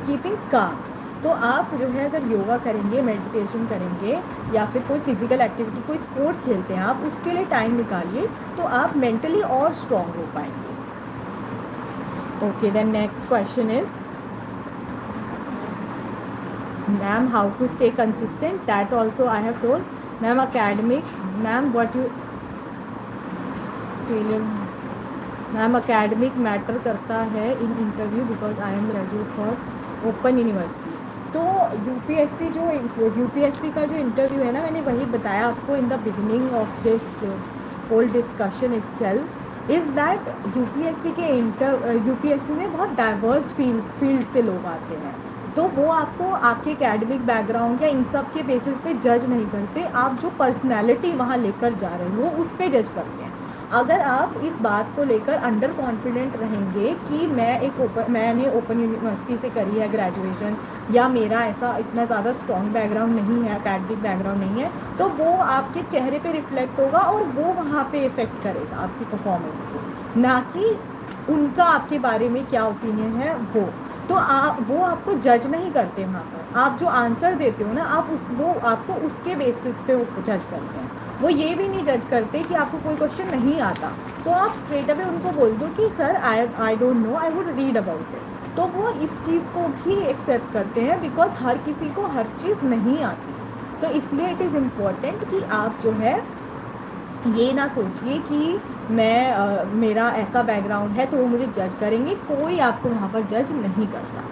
keeping calm. तो आप जो है अगर योगा करेंगे, मेडिटेशन करेंगे या फिर कोई फिजिकल एक्टिविटी, कोई स्पोर्ट्स खेलते हैं आप, उसके लिए टाइम निकालिए तो आप मेंटली और स्ट्रॉन्ग हो पाएंगे। Okay, then next question is ma'am how to stay consistent, that also I have told. Ma'am academic, ma'am what you failure, ma'am academic matter करता है in interview because I am graduate for open university. तो UPSC का जो interview है ना, मैंने वही बताया आपको in the beginning of this whole discussion itself, is that UPSC में बहुत डाइवर्स फील्ड से लोग आते हैं। तो वो आपको आपके एकेडमिक बैकग्राउंड या इन सब के बेसिस पे जज नहीं करते, आप जो पर्सनैलिटी वहाँ लेकर जा रहे हो उस पर जज करते हैं। अगर आप इस बात को लेकर अंडर कॉन्फिडेंट रहेंगे कि मैंने ओपन यूनिवर्सिटी से करी है ग्रेजुएशन, या मेरा ऐसा इतना ज़्यादा स्ट्रॉन्ग बैकग्राउंड नहीं है, एकेडमिक बैकग्राउंड नहीं है, तो वो आपके चेहरे पे रिफ्लेक्ट होगा और वो वहाँ पे इफ़ेक्ट करेगा आपकी परफॉर्मेंस को, ना कि उनका आपके बारे में क्या ओपिनियन है वो। तो वो आपको जज नहीं करते वहाँ पर, आप जो आंसर देते हो ना वो आपको उसके बेसिस पे जज करते हैं। वो ये भी नहीं जज करते कि आपको कोई क्वेश्चन नहीं आता तो आप स्ट्रेट अवे उनको बोल दो कि sir I don't know, I would read about it. तो वो इस चीज़ को भी एक्सेप्ट करते हैं, बिकॉज हर किसी को हर चीज़ नहीं आती। तो इसलिए इट इज़ इम्पॉर्टेंट कि आप जो है ये ना सोचिए कि मेरा ऐसा बैकग्राउंड है तो वो मुझे जज करेंगे, कोई आपको वहाँ पर जज नहीं करता।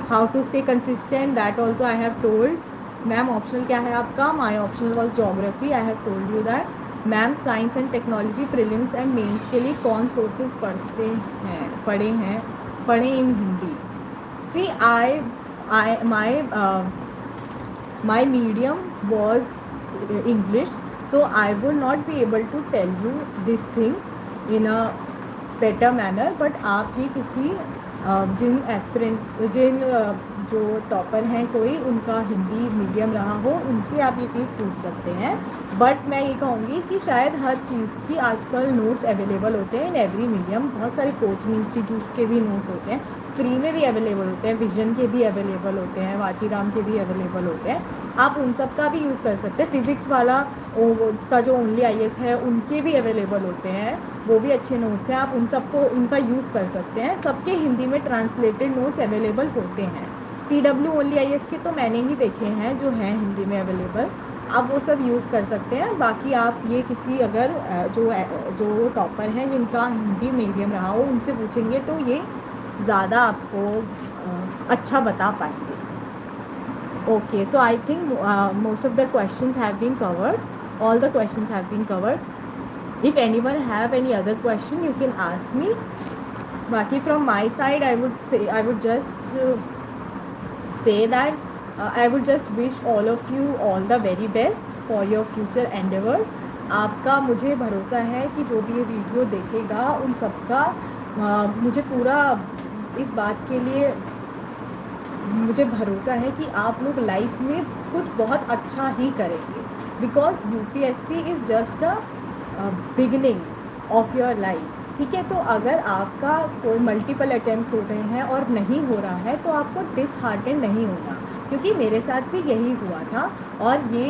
How to stay consistent, that also I have told. Ma'am optional क्या है आपका? My optional was geography, I have told you that. Ma'am science and technology prelims and mains के लिए कौन सोर्सेज पढ़े इन हिंदी? सी my medium was English, so I would not be able to tell you this thing in a better manner, but आप ये किसी जिन जो topper हैं कोई उनका हिंदी मीडियम रहा हो उनसे आप ये चीज़ पूछ सकते हैं। बट मैं ये कहूँगी कि शायद हर चीज़ की आजकल नोट्स अवेलेबल होते हैं इन एवरी मीडियम, बहुत सारे कोचिंग इंस्टीट्यूट्स के भी नोट्स होते हैं, फ्री में भी अवेलेबल होते हैं, विजन के भी अवेलेबल होते हैं, वाचीराम के भी अवेलेबल होते हैं, आप उन सब का भी यूज़ कर सकते हैं। फिज़िक्स वाला का जो ओनली IAS है उनके भी अवेलेबल होते हैं, वो भी अच्छे नोट्स हैं, आप उन सबको उनका यूज़ कर सकते हैं। सबके हिंदी में ट्रांसलेटेड नोट्स अवेलेबल होते हैं। PW ओनली IAS के तो मैंने ही देखे हैं जो हैं हिंदी में अवेलेबल, आप वो सब यूज़ कर सकते हैं। बाकी आप ये किसी अगर जो टॉपर हैं जिनका हिंदी मीडियम रहा हो उनसे पूछेंगे तो ये ज़्यादा आपको अच्छा बता पाएंगे। Okay, so I think most of the questions have been covered, all the questions have been covered. If anyone have any other question you can ask me. बाकी from my side I would just say that I would just wish all of you all the very best for your future endeavors। आपका मुझे भरोसा है कि जो भी ये video देखेगा उन सबका मुझे पूरा इस बात के लिए मुझे भरोसा है कि आप लोग लाइफ में कुछ बहुत अच्छा ही करेंगे, because UPSC is just a beginning of your life. ठीक है, तो अगर आपका कोई मल्टीपल अटैम्प्ट्स हो गए हैं और नहीं हो रहा है तो आपको डिसहार्टेंड नहीं होना, क्योंकि मेरे साथ भी यही हुआ था। और ये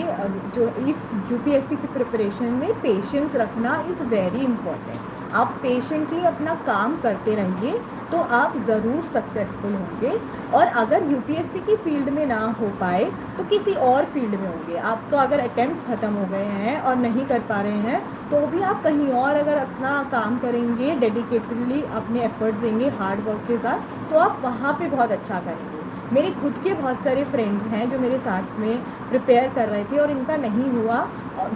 जो इस UPSC की प्रिपरेशन में पेशेंस रखना इज़ वेरी इम्पॉर्टेंट। आप पेशेंटली अपना काम करते रहिए तो आप ज़रूर सक्सेसफुल होंगे। और अगर UPSC की फील्ड में ना हो पाए तो किसी और फील्ड में होंगे। आपका अगर अटैम्प्ट्स ख़त्म हो गए हैं और नहीं कर पा रहे हैं तो भी आप कहीं और अगर अपना काम करेंगे, डेडिकेटेडली अपने एफर्ट्स देंगे हार्ड वर्क के साथ, तो आप वहाँ पे बहुत अच्छा करेंगे। मेरे खुद के बहुत सारे फ्रेंड्स हैं जो मेरे साथ में प्रिपेयर कर रहे थे और इनका नहीं हुआ, और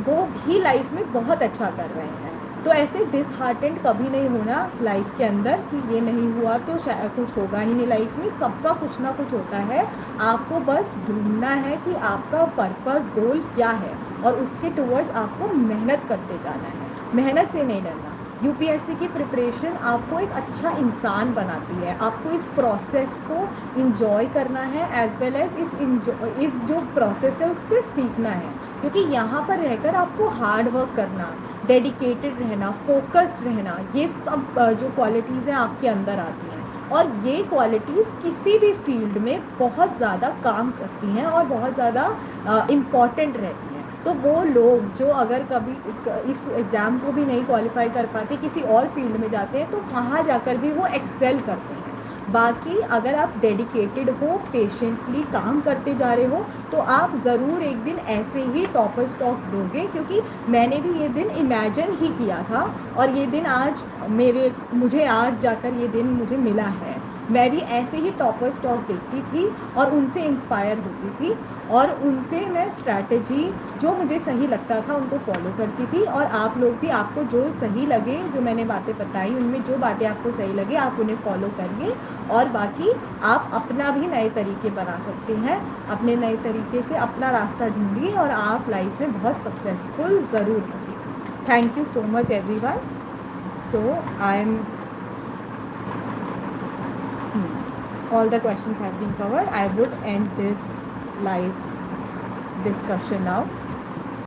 वो भी लाइफ में बहुत अच्छा कर रहे हैं। तो ऐसे डिसहार्टेंड कभी नहीं होना लाइफ के अंदर कि ये नहीं हुआ तो शायद कुछ होगा ही नहीं। लाइफ में सबका कुछ ना कुछ होता है, आपको बस ढूंढना है कि आपका पर्पस गोल क्या है और उसके टुवर्ड्स आपको मेहनत करते जाना है, मेहनत से नहीं डरना। UPSC की प्रिपरेशन आपको एक अच्छा इंसान बनाती है, आपको इस प्रोसेस को इंजॉय करना है एज वेल एज इस जो प्रोसेस है उससे सीखना है, क्योंकि यहाँ पर रहकर आपको हार्ड वर्क करना, डेडिकेटेड रहना, फोकस्ड रहना, ये सब जो क्वालिटीज़ हैं आपके अंदर आती हैं। और ये क्वालिटीज़ किसी भी फील्ड में बहुत ज़्यादा काम करती हैं और बहुत ज़्यादा इम्पॉर्टेंट रहती हैं। तो वो लोग जो अगर कभी इस एग्ज़ाम को भी नहीं क्वालिफाई कर पाते, किसी और फील्ड में जाते हैं, तो वहाँ जाकर भी वो एक्सेल करते हैं। बाकी अगर आप डेडिकेटेड हो, पेशेंटली काम करते जा रहे हो, तो आप ज़रूर एक दिन ऐसे ही टॉपर स्टॉक दोगे, क्योंकि मैंने भी ये दिन इमेजिन ही किया था और ये दिन आज मुझे आज जाकर ये दिन मुझे मिला है। मैं भी ऐसे ही टॉपर्स टॉक देखती थी और उनसे इंस्पायर होती थी, और उनसे मैं स्ट्रैटेजी जो मुझे सही लगता था उनको फॉलो करती थी। और आप लोग भी, आपको जो सही लगे, जो मैंने बातें बताई उनमें जो बातें आपको सही लगे आप उन्हें फॉलो करिए, और बाकी आप अपना भी नए तरीके बना सकते हैं। अपने नए तरीके से अपना रास्ता ढूंढिए और आप लाइफ में बहुत सक्सेसफुल ज़रूर होंगे। Thank you so much everyone. So I am all the questions have been covered. I would end this live discussion now.